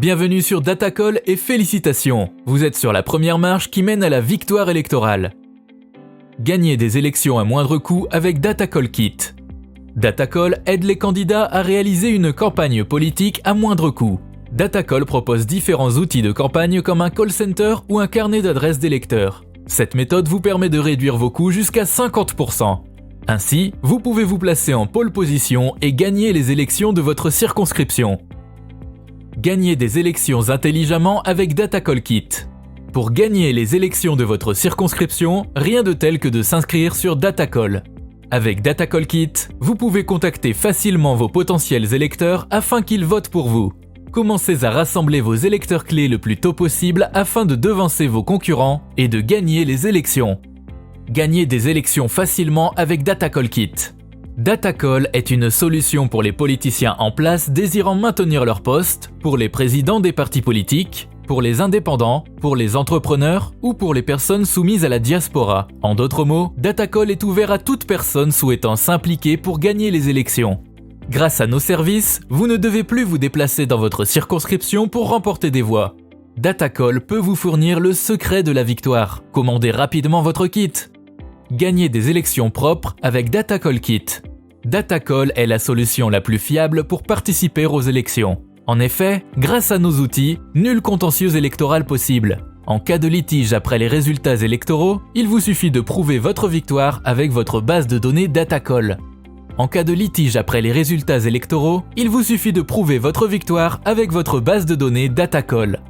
Bienvenue sur Datacall et félicitations, vous êtes sur la première marche qui mène à la victoire électorale. Gagnez des élections à moindre coût avec Datacall Kit. Datacall aide les candidats à réaliser une campagne politique à moindre coût. Datacall propose différents outils de campagne comme un call center ou un carnet d'adresses d'électeurs. Cette méthode vous permet de réduire vos coûts jusqu'à 50%. Ainsi, vous pouvez vous placer en pole position et gagner les élections de votre circonscription. Gagnez des élections intelligemment avec Datacall Kit. Pour gagner les élections de votre circonscription, rien de tel que de s'inscrire sur Datacall. Avec Datacall Kit, vous pouvez contacter facilement vos potentiels électeurs afin qu'ils votent pour vous. Commencez à rassembler vos électeurs clés le plus tôt possible afin de devancer vos concurrents et de gagner les élections. Gagnez des élections facilement avec Datacall Kit. Datacall est une solution pour les politiciens en place désirant maintenir leur poste, pour les présidents des partis politiques, pour les indépendants, pour les entrepreneurs ou pour les personnes soumises à la diaspora. En d'autres mots, Datacall est ouvert à toute personne souhaitant s'impliquer pour gagner les élections. Grâce à nos services, vous ne devez plus vous déplacer dans votre circonscription pour remporter des voix. Datacall peut vous fournir le secret de la victoire. Commandez rapidement votre kit. Gagnez des élections propres avec Datacall Kit. Datacall est la solution la plus fiable pour participer aux élections. En effet, grâce à nos outils, nul contentieux électoral possible. En cas de litige après les résultats électoraux, il vous suffit de prouver votre victoire avec votre base de données Datacall. En cas de litige après les résultats électoraux, il vous suffit de prouver votre victoire avec votre base de données Datacall.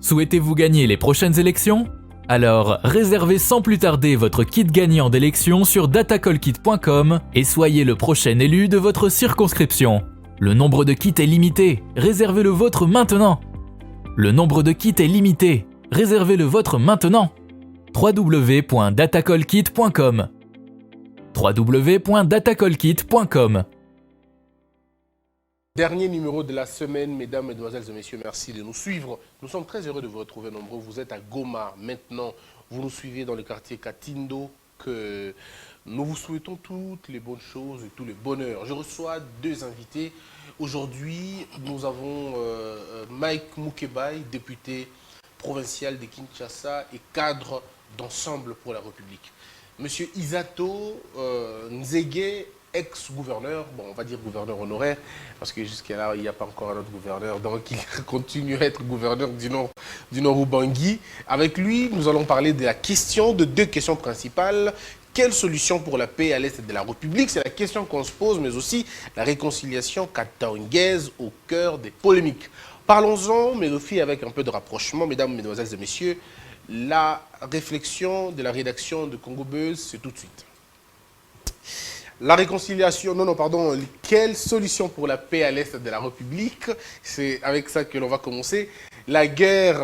Souhaitez-vous gagner les prochaines élections ? Alors, réservez sans plus tarder votre kit gagnant d'élection sur datacallkit.com et soyez le prochain élu de votre circonscription. Le nombre de kits est limité, réservez le vôtre maintenant. Le nombre de kits est limité, réservez le vôtre maintenant. www.datacallkit.com www.datacallkit.com. Dernier numéro de la semaine, mesdames, mesdemoiselles et messieurs, merci de nous suivre. Nous sommes très heureux de vous retrouver nombreux. Vous êtes à Goma maintenant, vous nous suivez dans le quartier Katindo, que nous vous souhaitons toutes les bonnes choses et tout le bonheur. Je reçois deux invités. Aujourd'hui, nous avons Mike Mukebai, député provincial de Kinshasa et cadre d'Ensemble pour la République. Monsieur Isato Nzege, ex-gouverneur, bon, on va dire gouverneur honoraire, parce que jusqu'à là, il n'y a pas encore un autre gouverneur, donc il continue à être gouverneur du Nord Ubangi. Avec lui, nous allons parler de la question, de deux questions principales. Quelle solution pour la paix à l'Est de la République? C'est la question qu'on se pose, mais aussi la réconciliation katangaise au cœur des polémiques. Parlons-en, mais aussi avec un peu de rapprochement, mesdames, mesdemoiselles et messieurs. La réflexion de la rédaction de Congo Buzz, c'est tout de suite. La réconciliation, quelle solution pour la paix à l'Est de la République? C'est avec ça que l'on va commencer. La guerre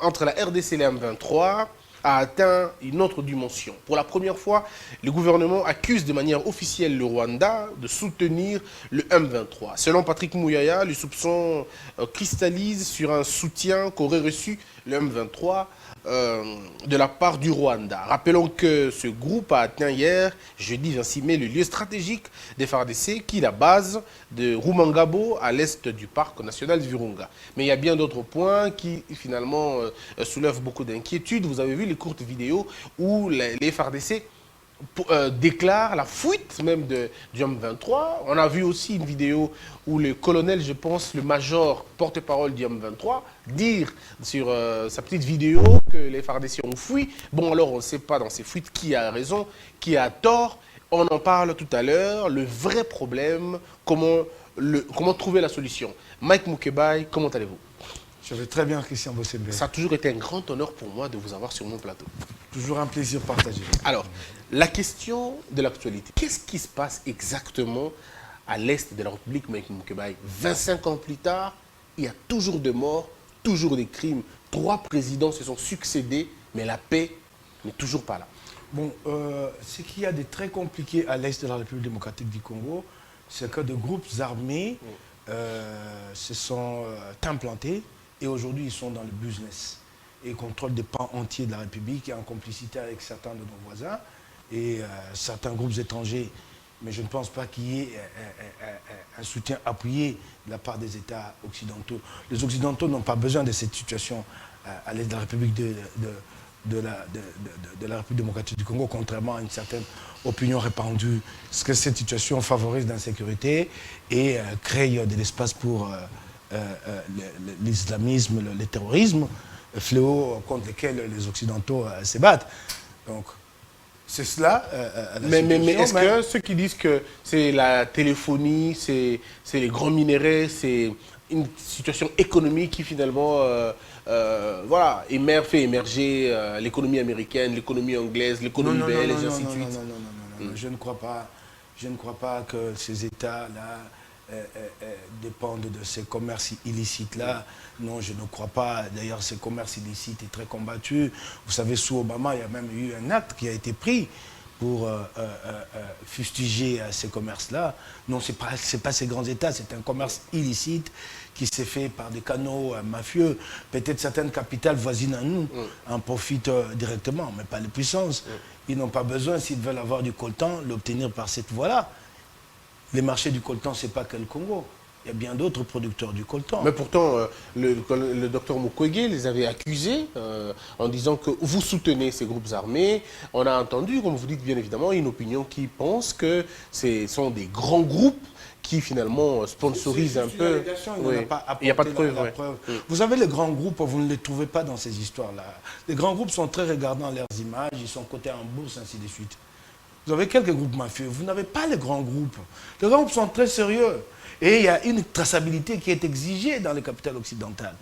entre la RDC et la M23 a atteint une autre dimension. Pour la première fois, le gouvernement accuse de manière officielle le Rwanda de soutenir le M23. Selon Patrick Mouyaya, le soupçon cristallise sur un soutien qu'aurait reçu le M23 de la part du Rwanda. Rappelons que ce groupe a atteint hier, jeudi 26 mai, le lieu stratégique des FARDC, qui est la base de Rumangabo, à l'est du parc national du Virunga. Mais il y a bien d'autres points qui, finalement, soulèvent beaucoup d'inquiétudes. Vous avez vu les courtes vidéos où les FARDC déclarent la fuite même du M23. On a vu aussi une vidéo où le colonel, je pense, le major porte-parole du M23, dire sur sa petite vidéo que les FARDC ont fui. Bon, alors on ne sait pas dans ces fuites qui a raison, qui a tort. On en parle tout à l'heure. Le vrai problème, comment trouver la solution. Mike Mukebai, comment allez-vous? Je vais très bien, Christian Bossembe. Ça a toujours été un grand honneur pour moi de vous avoir sur mon plateau. Toujours un plaisir partagé. Alors, la question de l'actualité. Qu'est-ce qui se passe exactement à l'Est de la République, Mike Mukebai? 25 ans plus tard, il y a toujours des morts, toujours des crimes. 3 présidents se sont succédés, mais la paix n'est toujours pas là. Bon, ce qu'il y a de très compliqué à l'Est de la République démocratique du Congo, c'est que de groupes armés se sont implantés et aujourd'hui ils sont dans le business et contrôlent des pans entiers de la République et en complicité avec certains de nos voisins et certains groupes étrangers mais je ne pense pas qu'il y ait un soutien appuyé de la part des États occidentaux. Les Occidentaux n'ont pas besoin de cette situation à l'est de la République de la République démocratique du Congo, contrairement à une certaine opinion répandue. Parce que cette situation favorise l'insécurité et crée de l'espace pour l'islamisme, le terrorisme, fléau contre lesquels les Occidentaux se battent. Donc, c'est cela. Mais est-ce que ceux qui disent que c'est la téléphonie, c'est les grands minéraux, c'est une situation économique qui finalement voilà, fait émerger l'économie américaine, l'économie anglaise, l'économie belge, et ainsi de suite? Non, je ne crois pas. Je ne crois pas que ces États-là dépendent de ces commerces illicites-là. Non, je ne crois pas. D'ailleurs, ces commerces illicites est très combattu. Vous savez, sous Obama, il y a même eu un acte qui a été pris pour fustiger ces commerces-là. Non, ce n'est pas ces grands États, c'est un commerce illicite qui s'est fait par des canaux mafieux. Peut-être certaines capitales voisines à nous en profitent directement, mais pas les puissances. Ils n'ont pas besoin, s'ils veulent avoir du coltan, l'obtenir par cette voie-là. Les marchés du coltan, ce n'est pas que le Congo. Il y a bien d'autres producteurs du coltan. Mais pourtant, le docteur Mukwege les avait accusés en disant que vous soutenez ces groupes armés. On a entendu, comme vous dites bien évidemment, une opinion qui pense que ce sont des grands groupes qui finalement sponsorisent un peu. Il n'y a pas de preuve. Vous savez, les grands groupes, vous ne les trouvez pas dans ces histoires-là. Les grands groupes sont très regardants leurs images, ils sont cotés en bourse, ainsi de suite. Vous avez quelques groupes mafieux, vous n'avez pas les grands groupes. Les grands groupes sont très sérieux. Et il y a une traçabilité qui est exigée dans les capitales occidentales.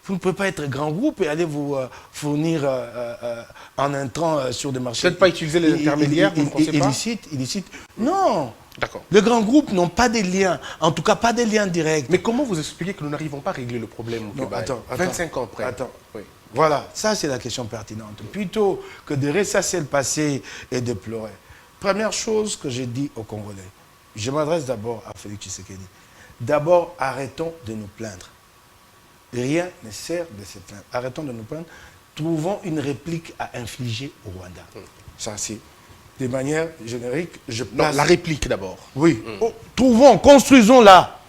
Vous ne pouvez pas être grand groupe et aller vous fournir en intrant sur des marchés. Peut-être pas utiliser les intermédiaires, vous ne pensez pas? Illicite. Non. D'accord. Les grands groupes n'ont pas des liens, en tout cas pas des liens directs. Mais comment vous expliquez que nous n'arrivons pas à régler le problème au Québec? 25 ans après. Oui. Voilà, ça c'est la question pertinente. Plutôt que de ressasser le passé et de pleurer. Première chose que j'ai dit aux Congolais, je m'adresse d'abord à Félix Tshisekedi. D'abord, arrêtons de nous plaindre. Rien ne sert de se plaindre. Arrêtons de nous plaindre. Trouvons une réplique à infliger au Rwanda. Ça, c'est de manière générique. Non, la réplique d'abord. Oui. Oh, trouvons, construisons-la.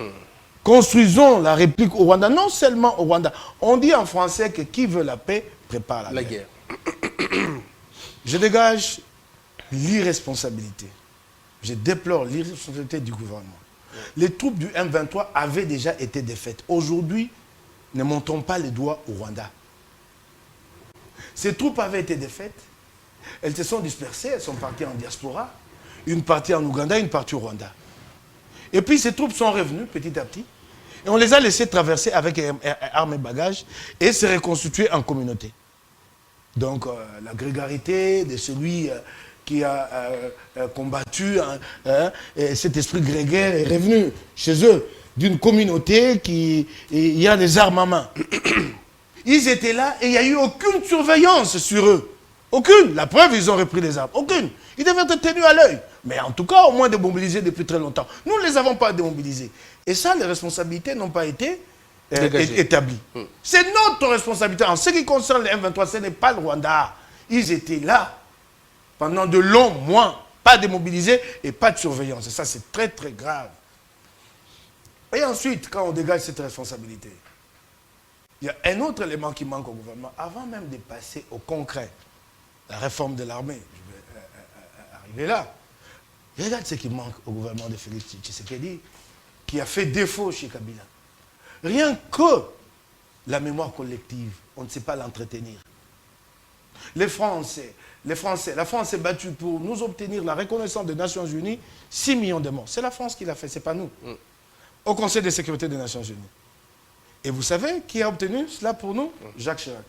Construisons la réplique au Rwanda. Non seulement au Rwanda. On dit en français que qui veut la paix prépare la guerre. Je dégage l'irresponsabilité. Je déplore l'irresponsabilité du gouvernement. Les troupes du M23 avaient déjà été défaites. Aujourd'hui, ne montons pas les doigts au Rwanda. Ces troupes avaient été défaites. Elles se sont dispersées, elles sont parties en diaspora. Une partie en Ouganda, une partie au Rwanda. Et puis ces troupes sont revenues petit à petit. Et on les a laissées traverser avec armes et bagages et se reconstituer en communauté. Donc la grégarité de celui qui a combattu cet esprit grégaire est revenu chez eux d'une communauté qui y a des armes à main. Ils étaient là et il n'y a eu aucune surveillance sur eux. Aucune. La preuve, ils ont repris les armes. Aucune. Ils devaient être tenus à l'œil. Mais en tout cas, au moins démobilisés depuis très longtemps. Nous ne les avons pas démobilisés. Et ça, les responsabilités n'ont pas été établies. C'est notre responsabilité. En ce qui concerne les M23, ce n'est pas le Rwanda. Ils étaient là pendant de longs mois, pas démobilisés et pas de surveillance. Et ça, c'est très, très grave. Et ensuite, quand on dégage cette responsabilité, il y a un autre élément qui manque au gouvernement. Avant même de passer au concret, la réforme de l'armée, je vais arriver là. Regarde ce qui manque au gouvernement de Félix Tshisekedi, qui a fait défaut chez Kabila. Rien que la mémoire collective, on ne sait pas l'entretenir. La France s'est battue pour nous obtenir la reconnaissance des Nations Unies, 6 millions de morts. C'est la France qui l'a fait, ce n'est pas nous. Au Conseil de sécurité des Nations Unies. Et vous savez qui a obtenu cela pour nous? Jacques Chirac.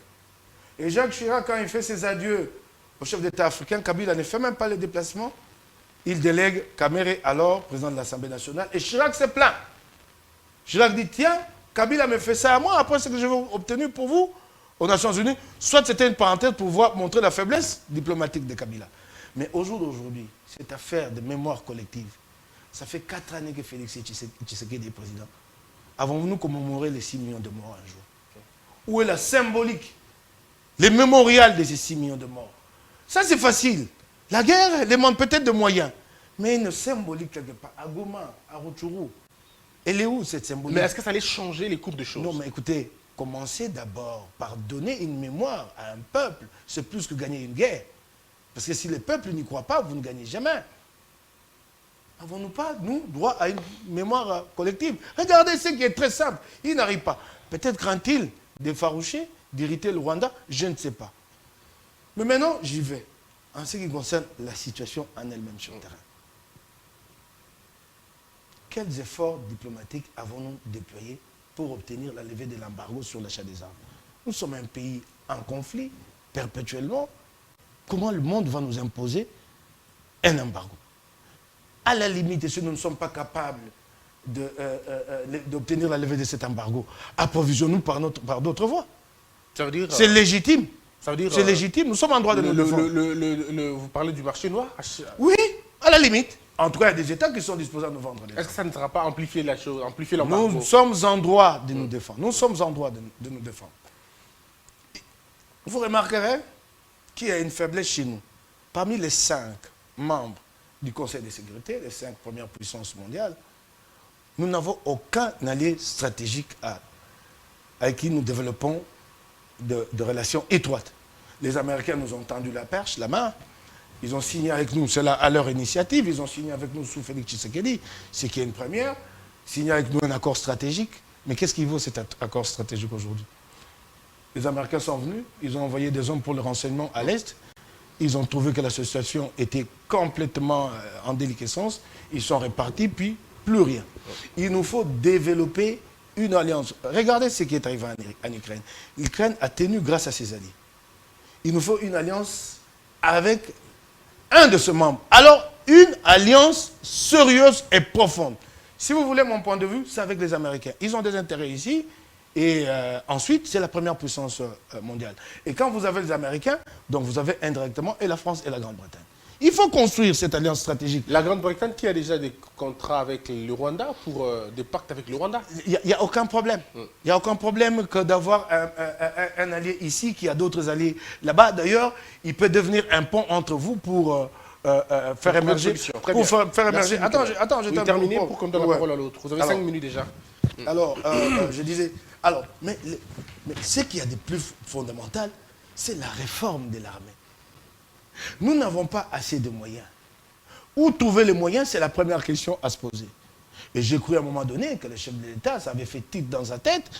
Et Jacques Chirac, quand il fait ses adieux au chef d'État africain, Kabila ne fait même pas les déplacements. Il délègue Kamere, alors président de l'Assemblée nationale. Et Chirac se plaint. Chirac dit, tiens, Kabila me fait ça à moi, après ce que j'ai obtenu pour vous aux Nations Unies. Soit c'était une parenthèse pour montrer la faiblesse diplomatique de Kabila. Mais au jour d'aujourd'hui, cette affaire de mémoire collective, ça fait 4 années que Félix Tshisekedi est président. Avons-nous commémoré les 6 millions de morts un jour? Où est la symbolique, les mémorials de ces 6 millions de morts? Ça, c'est facile. La guerre demande peut-être de moyens. Mais une symbolique quelque part, à Goma, à Rutshuru. Elle est où cette symbolique? Mais est-ce que ça allait changer les courbes de choses? Non, mais écoutez, commencez d'abord par donner une mémoire à un peuple. C'est plus que gagner une guerre. Parce que si le peuple n'y croit pas, vous ne gagnez jamais. Avons-nous pas, nous, droit à une mémoire collective? Regardez ce qui est très simple. Il n'arrive pas. Peut-être craint-il d'effaroucher, d'irriter le Rwanda, je ne sais pas. Mais maintenant, j'y vais. En ce qui concerne la situation en elle-même sur le terrain. Quels efforts diplomatiques avons-nous déployés pour obtenir la levée de l'embargo sur l'achat des armes? Nous sommes un pays en conflit perpétuellement. Comment le monde va nous imposer un embargo? À la limite, si nous ne sommes pas capables d'obtenir la levée de cet embargo, approvisionnons-nous par d'autres voies. Ça veut dire... C'est légitime. Ça veut dire... C'est légitime. Nous sommes en droit de nous défendre. Vous parlez du marché noir? Oui, à la limite. En tout cas, il y a des États qui sont disposés à nous vendre. Est-ce que ça ne sera pas amplifier la chose, amplifier l'embargo? Nous sommes en droit de nous défendre. Nous sommes en droit de nous défendre. Vous remarquerez qu'il y a une faiblesse chez nous. Parmi les 5 membres du Conseil de sécurité, les 5 premières puissances mondiales, nous n'avons aucun allié stratégique avec qui nous développons de relations étroites. Les Américains nous ont tendu la perche, la main. Ils ont signé avec nous, c'est là à leur initiative, ils ont signé avec nous sous Félix Tshisekedi, ce qui est une première, signé avec nous un accord stratégique. Mais qu'est-ce qu'il vaut cet accord stratégique aujourd'hui? Les Américains sont venus, ils ont envoyé des hommes pour le renseignement à l'Est, ils ont trouvé que la situation était complètement en déliquescence, ils sont repartis, puis plus rien. Il nous faut développer une alliance. Regardez ce qui est arrivé en Ukraine. L'Ukraine a tenu grâce à ses alliés. Il nous faut une alliance avec un de ses membres. Alors, une alliance sérieuse et profonde. Si vous voulez mon point de vue, c'est avec les Américains. Ils ont des intérêts ici. Et ensuite, c'est la première puissance mondiale. Et quand vous avez les Américains, donc vous avez indirectement et la France et la Grande-Bretagne. Il faut construire cette alliance stratégique. La Grande-Bretagne qui a déjà des contrats avec le Rwanda, pour des pactes avec le Rwanda? Il n'y a aucun problème. Il n'y a aucun problème que d'avoir un allié ici qui a d'autres alliés là-bas. D'ailleurs, il peut devenir un pont entre vous pour faire émerger... Faire émerger... Attends, je termine pour qu'on donne la parole à l'autre. Vous avez 5 minutes déjà. Alors, je disais... Alors, mais ce qu'il y a de plus fondamental, c'est la réforme de l'armée. Nous n'avons pas assez de moyens. Où trouver les moyens, c'est la première question à se poser. Et j'ai cru à un moment donné que le chef de l'État, ça avait fait titre dans sa tête,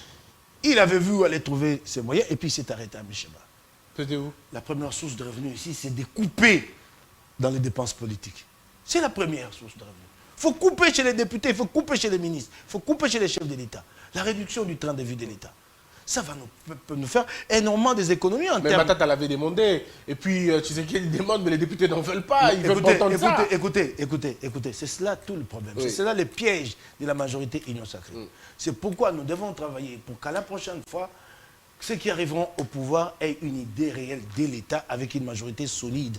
il avait vu où aller trouver ses moyens, et puis il s'est arrêté à Micheba. C'était où? La première source de revenus ici, c'est de couper dans les dépenses politiques. C'est la première source de revenus. Il faut couper chez les députés, il faut couper chez les ministres, il faut couper chez les chefs de l'État. La réduction du train de vie de l'État. Ça peut nous faire énormément des économies en termes... Mais Matata l'avait demandé. Et puis, tu sais qu'il demande, mais les députés n'en veulent pas. Ils veulent pas entendre ça. Écoutez. C'est cela tout le problème. Oui. C'est cela le piège de la majorité Union Sacrée. C'est pourquoi nous devons travailler pour qu'à la prochaine fois, ceux qui arriveront au pouvoir aient une idée réelle de l'État avec une majorité solide.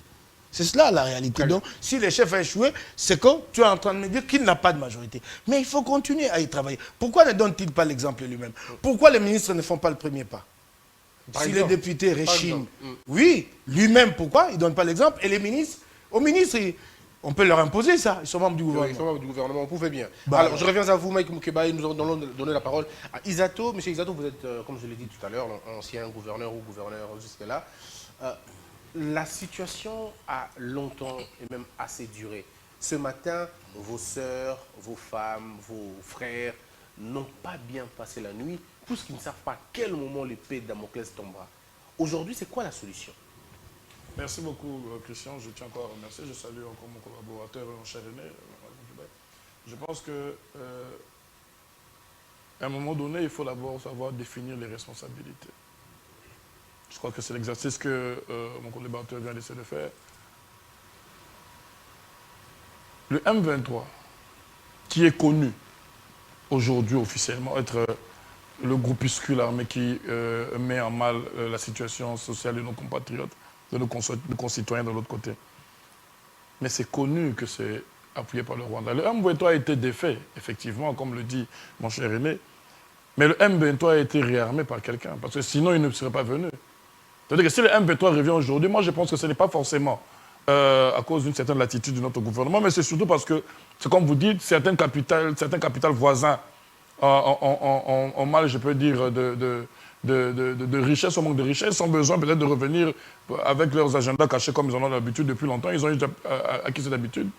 C'est cela la réalité. Donc, si les chefs ont échoué, c'est que tu es en train de me dire qu'il n'a pas de majorité. Mais il faut continuer à y travailler. Pourquoi ne donne-t-il pas l'exemple lui-même? Pourquoi les ministres ne font pas le premier pas? Si les députés réchignent, oui, lui-même, pourquoi il ne donne pas l'exemple? Et les ministres, aux ministres, on peut leur imposer ça. Ils sont membres du gouvernement. Oui, ils sont membres du gouvernement, on pouvait bien. Alors, je reviens à vous, Mike Moukeba, et nous allons donner la parole à Isato. Monsieur Isato, vous êtes, comme je l'ai dit tout à l'heure, ancien gouverneur ou gouverneur jusque-là. La situation a longtemps et même assez duré. Ce matin, vos sœurs, vos femmes, vos frères n'ont pas bien passé la nuit, puisqu'ils ne savent pas à quel moment l'épée de Damoclès tombera. Aujourd'hui, c'est quoi la solution? Merci beaucoup, Christian. Je tiens encore à remercier. Je salue encore mon collaborateur, mon cher René. Je pense qu'à un moment donné, il faut d'abord savoir définir les responsabilités. Je crois que c'est l'exercice que mon collaborateur vient d'essayer de faire. Le M23, qui est connu aujourd'hui officiellement être le groupuscule armé qui met en mal la situation sociale de nos compatriotes, de nos concitoyens de l'autre côté. Mais c'est connu que c'est appuyé par le Rwanda. Le M23 a été défait, effectivement, comme le dit mon cher René, mais le M23 a été réarmé par quelqu'un, parce que sinon il ne serait pas venu. C'est-à-dire que si le M23 revient aujourd'hui, moi je pense que ce n'est pas forcément à cause d'une certaine latitude de notre gouvernement, mais c'est surtout parce que, c'est comme vous dites, certains capitales voisins ont mal, je peux dire, de richesse, au manque de richesse, ont besoin peut-être de revenir avec leurs agendas cachés comme ils en ont l'habitude depuis longtemps. Ils ont déjà acquis cette habitude.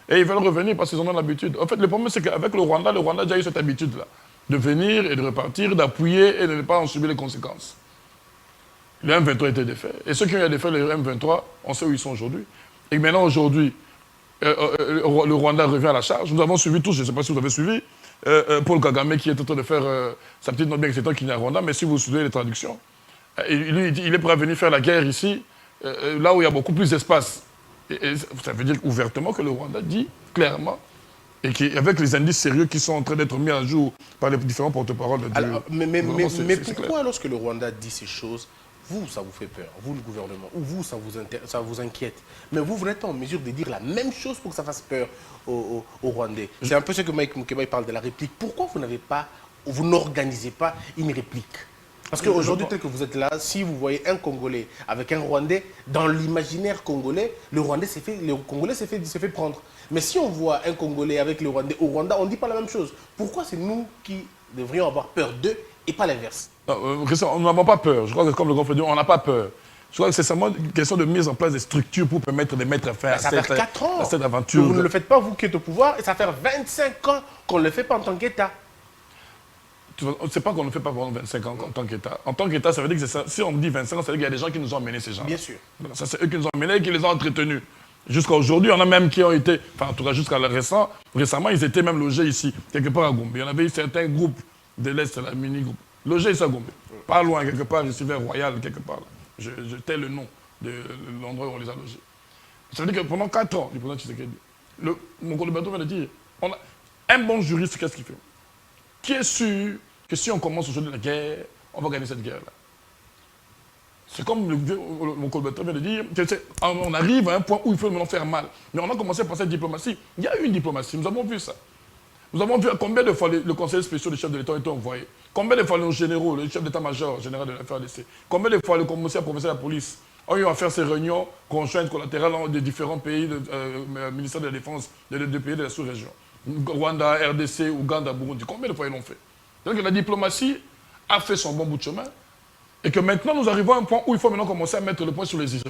Et ils veulent revenir parce qu'ils en ont l'habitude. En fait, le problème, c'est qu'avec le Rwanda a déjà eu cette habitude-là. De venir et de repartir, d'appuyer et de ne pas en subir les conséquences. Le M23 a été défait. Et ceux qui ont défait le M23, on sait où ils sont aujourd'hui. Et maintenant, aujourd'hui, le Rwanda revient à la charge. Nous avons suivi tous, je ne sais pas si vous avez suivi, Paul Kagame qui est en train de faire sa petite note, bien que c'est un qui est à Rwanda, mais si vous suivez les traductions, il est prêt à venir faire la guerre ici, là où il y a beaucoup plus d'espace. Et ça veut dire ouvertement que le Rwanda dit clairement, et avec les indices sérieux qui sont en train d'être mis à jour par les différents porte-paroles de alors, mais pourquoi, clair. lorsque le Rwanda dit ces choses, vous, ça vous fait peur, vous, le gouvernement, ou vous, ça vous inquiète, mais vous n'êtes pas en mesure de dire la même chose pour que ça fasse peur aux Rwandais. C'est un peu ce que Mike Mukeba parle de la réplique. Pourquoi vous n'organisez pas une réplique? Parce qu'aujourd'hui, tel que vous êtes là, si vous voyez un Congolais avec un Rwandais, dans l'imaginaire congolais, le Congolais s'est fait prendre. Mais si on voit un Congolais avec le Rwandais au Rwanda, on ne dit pas la même chose. Pourquoi c'est nous qui devrions avoir peur d'eux et pas l'inverse? On n'a pas peur. Je crois que comme le grand frère dit, on n'a pas peur. Je crois que c'est seulement une question de mise en place des structures pour permettre de mettre fin à cette aventure. Vous ne le faites pas, vous qui êtes au pouvoir, et ça fait 25 ans qu'on ne le fait pas en tant qu'État. C'est pas qu'on ne le fait pas pendant 25 ans en tant qu'État. En tant qu'État, ça veut dire que si on dit 25 ans, ça veut dire qu'il y a des gens qui nous ont emmenés ces gens. Bien sûr. Ça, c'est eux qui nous ont emmenés et qui les ont entretenus. Jusqu'à aujourd'hui, on a même qui ont été, enfin en tout cas jusqu'à récemment, ils étaient même logés ici, quelque part à Gombe. Il y en avait eu certains groupes de l'Est, la mini-groupe, logés ici à Gombe. Pas loin, quelque part, ici vers Royal, quelque part. Je tais le nom de l'endroit où on les a logés. Ça veut dire que pendant 4 ans, le président Tshisekedi, mon collaborateur vient de dire, on a un bon juriste, qu'est-ce qu'il fait? Qui est sûr que si on commence aujourd'hui la guerre, on va gagner cette guerre-là? C'est comme mon collaborateur vient de dire, on arrive à un point où il faut maintenant faire mal. Mais on a commencé par cette diplomatie. Il y a eu une diplomatie, nous avons vu ça. Nous avons vu combien de fois le conseiller spécial du chef de l'État a été envoyé. Combien de fois nos généraux, le chef d'état-major général de la FARDC, combien de fois le commissaire provincial de la police ont eu à faire ces réunions conjointes, collatérales de différents pays, ministère de la Défense, de pays de la sous-région. Rwanda, RDC, Ouganda, Burundi. Combien de fois ils l'ont fait? Donc la diplomatie a fait son bon bout de chemin. Et que maintenant, nous arrivons à un point où il faut maintenant commencer à mettre le point sur les issues.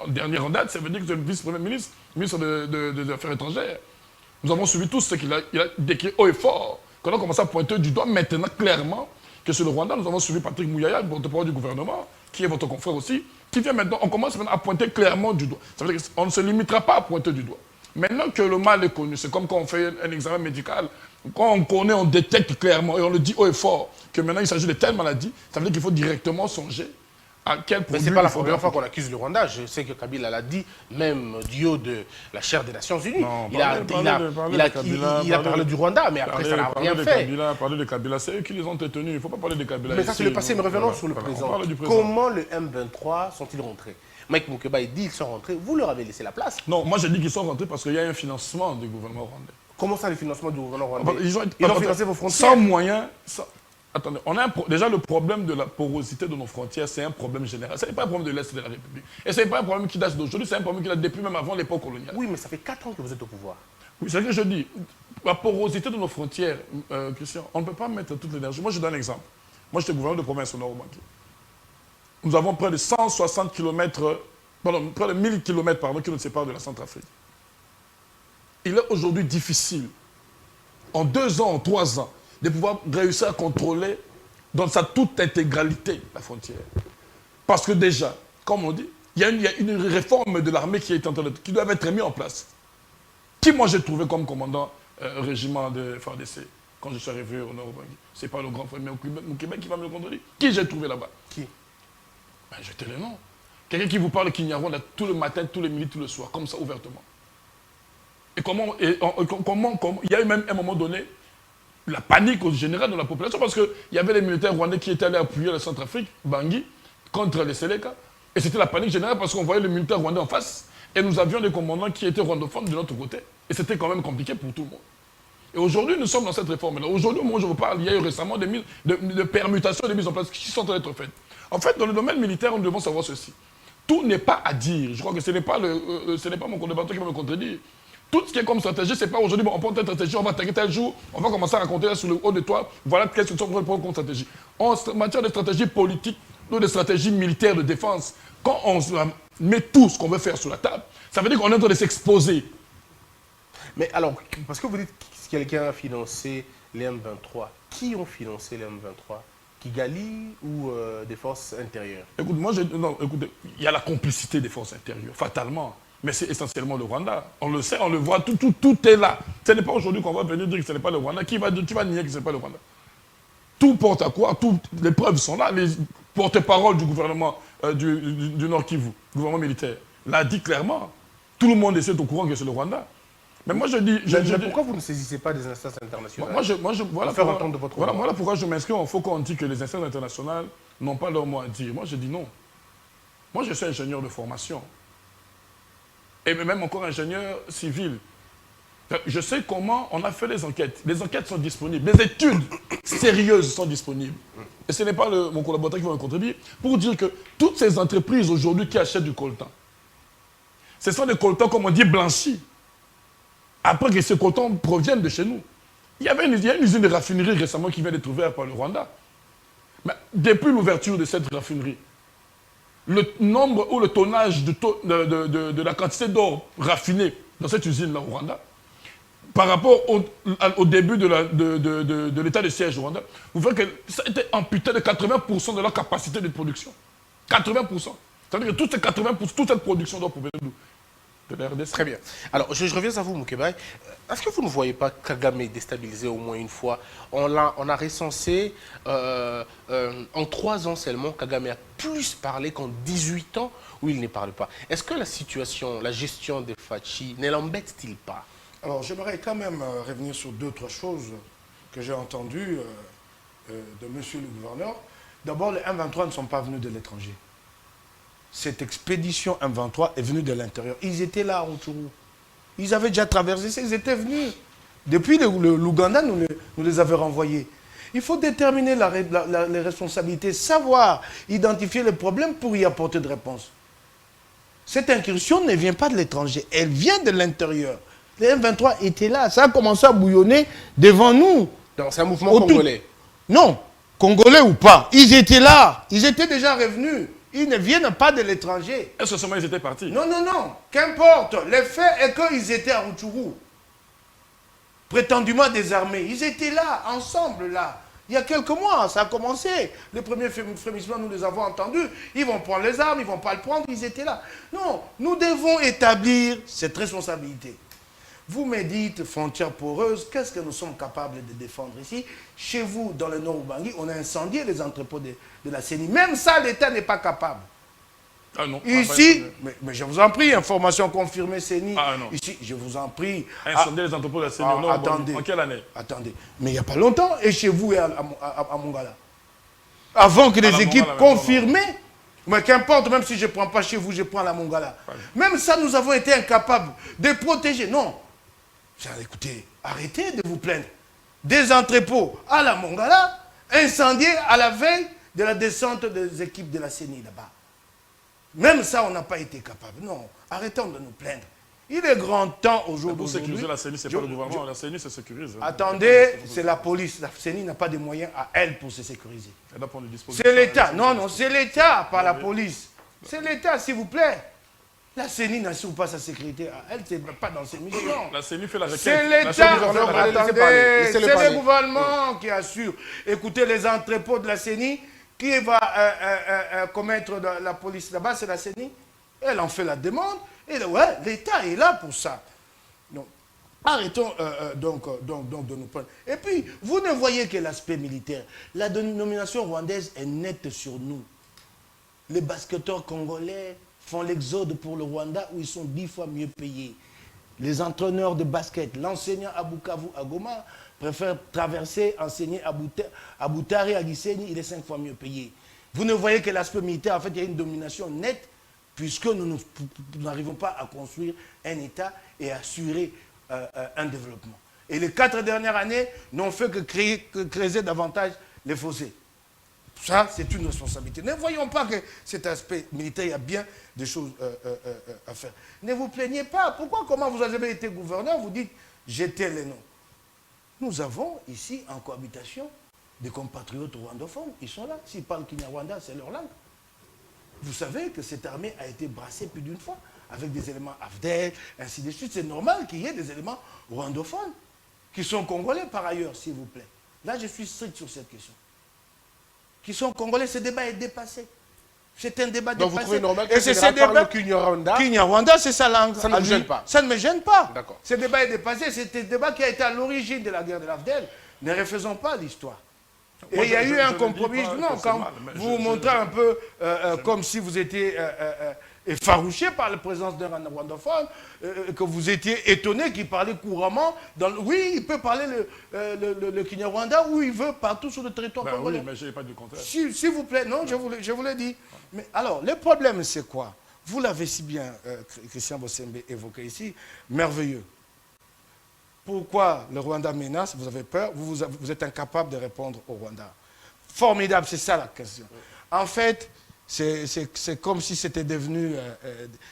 En dernière en date, ça veut dire que c'est le vice-premier ministre, ministre des Affaires étrangères. Nous avons suivi tout ce qu'il a décrit haut et fort. Qu'on a commencé à pointer du doigt maintenant clairement que sur le Rwanda, nous avons suivi Patrick Mouyaya, porte-parole du gouvernement, qui est votre confrère aussi, qui vient maintenant, on commence maintenant à pointer clairement du doigt. Ça veut dire qu'on ne se limitera pas à pointer du doigt. Maintenant que le mal est connu, c'est comme quand on fait un examen médical, quand on connaît, on détecte clairement et on le dit haut et fort que maintenant il s'agit de telle maladie, ça veut dire qu'il faut directement songer à quel produit. Mais ce n'est pas la première fois qu'on accuse le Rwanda. Je sais que Kabila l'a dit, même du haut de la chaire des Nations Unies. Non, il a parlé du Rwanda, mais après ça n'a rien fait. Parler de Kabila, c'est eux qui les ont détenus. Il ne faut pas parler de Kabila. Mais ça, c'est le passé, mais revenons sur le présent. Comment le M23 sont-ils rentrés? Mike Mukeba, il dit qu'ils sont rentrés. Vous leur avez laissé la place? Non, moi j'ai dit qu'ils sont rentrés parce qu'il y a un financement du gouvernement rwandais. Comment ça, le financement du gouvernement rwandais? Ils ont financé vos frontières? Sans moyens. Attendez, déjà le problème de la porosité de nos frontières, c'est un problème général. Ce n'est pas un problème de l'Est de la République. Et ce n'est pas un problème qui date d'aujourd'hui, c'est un problème qui date depuis même avant l'époque coloniale. Oui, mais ça fait 4 ans que vous êtes au pouvoir. Oui, c'est ce que je dis. La porosité de nos frontières, Christian, on ne peut pas mettre toute l'énergie. Moi, je donne un exemple. Moi, j'étais gouverneur de province au Nord-Obangi. Nous avons près de 160 km, pardon, près de 1000 km qui nous séparent de la Centrafrique. Il est aujourd'hui difficile, en 2 ans, en 3 ans, de pouvoir réussir à contrôler dans sa toute intégralité la frontière. Parce que déjà, comme on dit, il y a une réforme de l'armée qui doit être mise en place. Qui moi j'ai trouvé comme commandant régiment de FARDC quand je suis arrivé au Nord-Obangi? Ce n'est pas le grand frère, mais au Québec qui va me le contrôler. Qui j'ai trouvé là-bas? Qui? Ben, jetez le nom. Quelqu'un qui vous parle Kinyarwanda tout le matin, tous les midi, tout le soir, comme ça, ouvertement. Et comment il y a eu même un moment donné la panique au général de la population parce qu'il y avait les militaires rwandais qui étaient allés appuyer la Centrafrique, Bangui, contre les Séléka. Et c'était la panique générale parce qu'on voyait les militaires rwandais en face et nous avions des commandants qui étaient rwandophones de l'autre côté. Et c'était quand même compliqué pour tout le monde. Et aujourd'hui, nous sommes dans cette réforme-là. Aujourd'hui, au moment où je vous parle, il y a eu récemment des permutations, des mises en place qui sont en train d'être faites. En fait, dans le domaine militaire, nous devons savoir ceci. tout n'est pas à dire. Je crois que ce n'est pas, mon collaborateur qui va me contredire. Tout ce qui est comme stratégie, c'est pas aujourd'hui, bon, on prend telle stratégie, on va attaquer tel jour, on va commencer à raconter là sur le haut de toi, voilà qu'est-ce que tu prends comme stratégie. En matière de stratégie politique, ou de stratégie militaire de défense, quand on met tout ce qu'on veut faire sur la table, ça veut dire qu'on est en train de s'exposer. Mais alors, parce que vous dites que quelqu'un a financé les M23, qui ont financé les M23? Kigali ou des forces intérieures? Écoute, écoutez, il y a la complicité des forces intérieures, fatalement. Mais c'est essentiellement le Rwanda. On le sait, on le voit, tout est là. Ce n'est pas aujourd'hui qu'on va venir dire que ce n'est pas le Rwanda. Qui va nier que ce n'est pas le Rwanda? Tout porte à quoi? Les preuves sont là. Les porte-parole du gouvernement du Nord Kivu, gouvernement militaire, l'a dit clairement. Tout le monde est au courant que c'est le Rwanda. Mais moi je dis... pourquoi vous ne saisissez pas des instances internationales? Voilà faire entendre votre voix. Voilà pourquoi je m'inscris en faux quand on dit que les instances internationales n'ont pas leur mot à dire. Moi je dis non. Moi je suis ingénieur de formation. Et même encore ingénieur civil. Je sais comment on a fait les enquêtes. Les enquêtes sont disponibles. Les études sérieuses sont disponibles. Et ce n'est pas mon collaborateur qui va me contredire pour dire que toutes ces entreprises aujourd'hui qui achètent du coltan, ce sont des coltans, comme on dit, blanchis. Après que ces coltans proviennent de chez nous. Il y a une usine de raffinerie récemment qui vient d'être ouverte par le Rwanda. Mais depuis l'ouverture de cette raffinerie, le nombre ou le tonnage de la quantité d'or raffiné dans cette usine-là au Rwanda, par rapport au début de l'état de siège au Rwanda, vous voyez que ça a été amputé de 80% de leur capacité de production. 80%. C'est-à-dire que toute cette production doit provenir d'où? De la RDC. Très bien. Alors, je reviens à vous, Moukébaye. Est-ce que vous ne voyez pas Kagame déstabilisé au moins une fois? On a recensé, en 3 ans seulement, Kagame a plus parlé qu'en 18 ans où il ne parle pas. Est-ce que la situation, la gestion des Fachi ne l'embête-t-il pas? Alors, j'aimerais quand même revenir sur 2-3 choses que j'ai entendues de monsieur le gouverneur. D'abord, les M23 ne sont pas venus de l'étranger. Cette expédition M23 est venue de l'intérieur. Ils étaient là à Rutshuru. Ils avaient déjà traversé ça, ils étaient venus. Depuis l'Ouganda, nous les avions renvoyés. Il faut déterminer les responsabilités, savoir identifier les problèmes pour y apporter de réponses. Cette incursion ne vient pas de l'étranger, elle vient de l'intérieur. Les M23 étaient là, ça a commencé à bouillonner devant nous. C'est un mouvement congolais? Non, congolais ou pas, ils étaient là, ils étaient déjà revenus. Ils ne viennent pas de l'étranger. Est-ce que seulement ils étaient partis? Non, non, non. Qu'importe. Le fait est qu'ils étaient à Rutshuru. Prétendument désarmés. Ils étaient là, ensemble, là. Il y a quelques mois, ça a commencé. Les premiers frémissements, nous les avons entendus. Ils vont prendre les armes, ils ne vont pas le prendre. Ils étaient là. Non, nous devons établir cette responsabilité. Vous me dites, frontière poreuse, qu'est-ce que nous sommes capables de défendre ici? Chez vous, dans le nord Ubangi, on a incendié les entrepôts de la CENI. Même ça, l'État n'est pas capable. Ah non. Ici, mais je vous en prie, information confirmée CENI. Ah non. Ici, je vous en prie. Incendier les entrepôts de la CENI. Attendez. En quelle année? Attendez. Mais il n'y a pas longtemps, et chez vous et à Mongala. Avant que les équipes confirmées, mais qu'importe, même si je ne prends pas chez vous, je prends à la Mongala. Même ça, nous avons été incapables de protéger. Non. Écoutez, arrêtez de vous plaindre. Des entrepôts à la Mongala, incendiés à la veille de la descente des équipes de la CENI là-bas. Même ça, on n'a pas été capable. Non, arrêtons de nous plaindre. Il est grand temps aujourd'hui. Pour sécuriser la CENI, ce n'est pas le gouvernement. La CENI se sécurise. Attendez, c'est la police. La CENI n'a pas de moyens à elle pour se sécuriser. C'est l'État. Non, non, c'est l'État, pas la police. C'est l'État, s'il vous plaît. La CENI n'assure pas sa sécurité à elle, c'est pas dans ses missions. La CENI fait la requête. C'est l'État, c'est le gouvernement qui assure. Écoutez, les entrepôts de la CENI, qui va commettre la police là-bas, c'est la CENI. Elle en fait la demande, et ouais, l'État est là pour ça. Donc, arrêtons donc de nous prendre. Et puis, vous ne voyez que l'aspect militaire. La dénomination rwandaise est nette sur nous. Les basketteurs congolais font l'exode pour le Rwanda où ils sont 10 fois mieux payés. Les entraîneurs de basket, l'enseignant à Bukavu, à Goma, préfère traverser, enseigner à Boutari, à Gisenyi, il est 5 fois mieux payé. Vous ne voyez que l'aspect militaire, en fait, il y a une domination nette, puisque nous n'arrivons pas à construire un État et assurer un développement. Et les 4 dernières années n'ont fait que creuser davantage les fossés. Ça, c'est une responsabilité. Ne voyons pas que cet aspect militaire, il y a bien des choses à faire. Ne vous plaignez pas. Pourquoi, comment vous avez été gouverneur, vous dites, j'étais les noms. Nous avons ici, en cohabitation, des compatriotes rwandophones. Ils sont là. S'ils parlent Kinyarwanda, c'est leur langue. Vous savez que cette armée a été brassée plus d'une fois, avec des éléments AFDEL, ainsi de suite. C'est normal qu'il y ait des éléments rwandophones, qui sont congolais par ailleurs, s'il vous plaît. Là, je suis strict sur cette question. Qui sont congolais, ce débat est dépassé. C'est un débat dépassé. Donc vous trouvez normal que et c'est ce débat Kinyarwanda? Kinyarwanda, c'est sa langue. Ça ne vous gêne pas? Ça ne me gêne pas. D'accord. Ce débat est dépassé. C'était un débat qui a été à l'origine de la guerre de l'AFDEL. Ne refaisons pas l'histoire. Et il y a eu un compromis. Non, quand vous montrez un peu comme si vous étiez effarouché par la présence d'un rwandophone, que vous étiez étonné qu'il parlait couramment. Oui, il peut parler le Kinyarwanda où il veut, partout sur le territoire congolais. Oui, mais je n'ai pas dit le contraire. S'il vous plaît, non, je vous l'ai dit. Mais alors, le problème, c'est quoi? Vous l'avez si bien, Christian Bossembe, évoqué ici, merveilleux. Pourquoi le Rwanda menace? Vous avez peur, vous êtes incapable de répondre au Rwanda. Formidable, c'est ça la question. En fait, c'est comme si c'était devenu...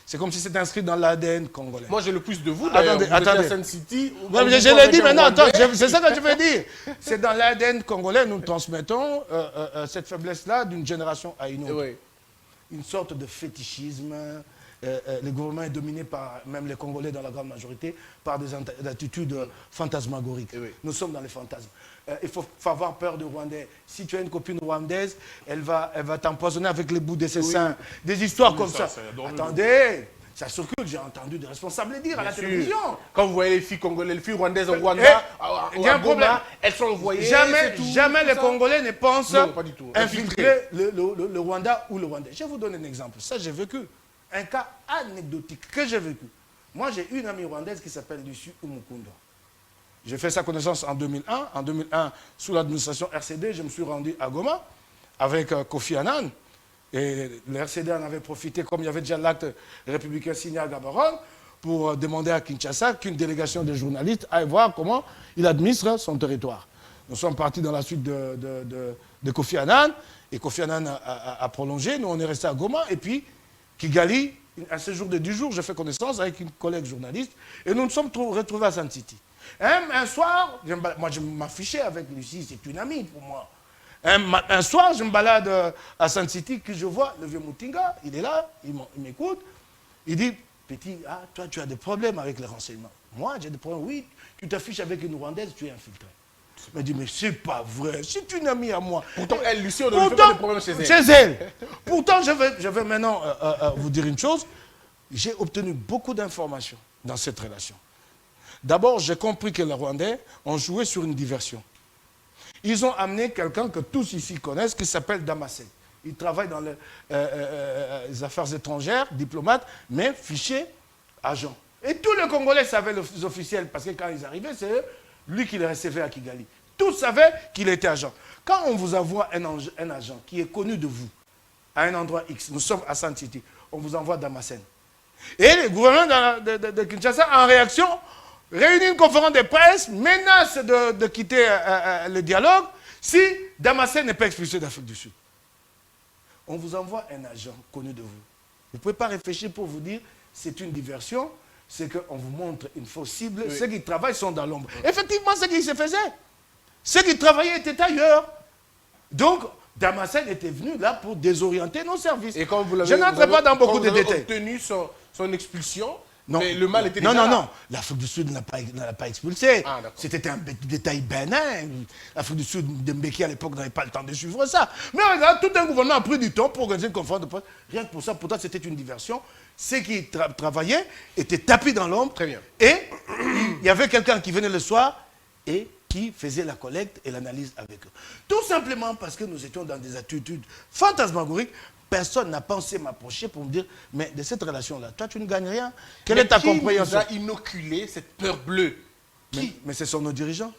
c'est comme si c'était inscrit dans l'ADN congolais. Moi, j'ai le plus de vous, d'ailleurs. Attendez. À Sun City, non, mais je l'ai dit maintenant, attends, c'est ça que je veux dire. C'est dans l'ADN congolais, nous transmettons cette faiblesse-là d'une génération à une autre. Oui. Une sorte de fétichisme. Le gouvernement est dominé par, même les Congolais dans la grande majorité, par des attitudes fantasmagoriques. Oui. Nous sommes dans les fantasmes. Il faut avoir peur de Rwandais. Si tu as une copine rwandaise, elle va t'empoisonner avec les bouts de ses seins. Des histoires comme ça. Attendez, ça circule, j'ai entendu des responsables dire à la télévision. Quand vous voyez les filles congolaises, les filles rwandaises au Rwanda, il y a un problème. Elles sont envoyées. Jamais les Congolais ne pensent infiltrer le Rwanda ou le Rwandais. Je vais vous donner un exemple. Ça, j'ai vécu. Un cas anecdotique que j'ai vécu. Moi, j'ai une amie rwandaise qui s'appelle Lucie Umukundo. J'ai fait sa connaissance en 2001. En 2001, sous l'administration RCD, je me suis rendu à Goma avec Kofi Annan. Et le RCD en avait profité, comme il y avait déjà l'acte républicain signé à Gaborone, pour demander à Kinshasa qu'une délégation de journalistes aille voir comment il administre son territoire. Nous sommes partis dans la suite de Kofi Annan. Et Kofi Annan a prolongé. Nous, on est resté à Goma. Et puis, Kigali, un séjour de 10 jours, j'ai fait connaissance avec une collègue journaliste et nous nous sommes retrouvés à Sun City. Un soir, moi je m'affichais avec Lucie, c'est une amie pour moi. Un soir, je me balade à Sun City, que je vois le vieux Moutinga, il est là, il m'écoute. Il dit, petit, toi tu as des problèmes avec les renseignements. Moi j'ai des problèmes, oui, tu t'affiches avec une Rwandaise, tu es infiltré. Il m'a dit, mais c'est pas vrai, c'est une amie à moi. Pourtant, elle, Lucie, on ne fait pas de problème chez elle. Chez elle. Pourtant, je vais maintenant vous dire une chose. J'ai obtenu beaucoup d'informations dans cette relation. D'abord, j'ai compris que les Rwandais ont joué sur une diversion. Ils ont amené quelqu'un que tous ici connaissent, qui s'appelle Damassé. Il travaille dans les affaires étrangères, diplomate, mais fiché agent. Et tous les Congolais savaient, les officiels, parce que quand ils arrivaient, c'est eux, lui qui les recevait à Kigali. Tous savaient qu'il était agent. Quand on vous envoie un agent qui est connu de vous, à un endroit X, nous sommes à Sun City, on vous envoie Damasen. Et le gouvernement de Kinshasa, en réaction, réunit une conférence de presse, menace de quitter le dialogue si Damasen n'est pas expulsé d'Afrique du Sud. On vous envoie un agent connu de vous. Vous ne pouvez pas réfléchir pour vous dire c'est une diversion, c'est qu'on vous montre une fausse cible. Oui. Ceux qui travaillent sont dans l'ombre. Effectivement, ce qui se faisait. Ceux qui travaillaient étaient ailleurs. Donc, Damasen était venu là pour désorienter nos services. Et quand je n'entre pas dans beaucoup de détails. Vous avez obtenu son expulsion, mais le mal était déjà là. Non. L'Afrique du Sud n'a pas expulsé. C'était un détail bénin. L'Afrique du Sud, de Mbeki à l'époque n'avait pas le temps de suivre ça. Mais regarde, tout un gouvernement a pris du temps pour organiser une conférence de presse. Rien que pour ça, pourtant c'était une diversion. Ceux qui travaillaient étaient tapis dans l'ombre. Très bien. Et il y avait quelqu'un qui venait le soir et qui faisait la collecte et l'analyse avec eux. Tout simplement parce que nous étions dans des attitudes fantasmagoriques. Personne n'a pensé m'approcher pour me dire, mais de cette relation-là, toi tu ne gagnes rien. Quelle est ta compréhension? Qui nous a inoculé cette peur bleue? Qui? Mais ce sont nos dirigeants.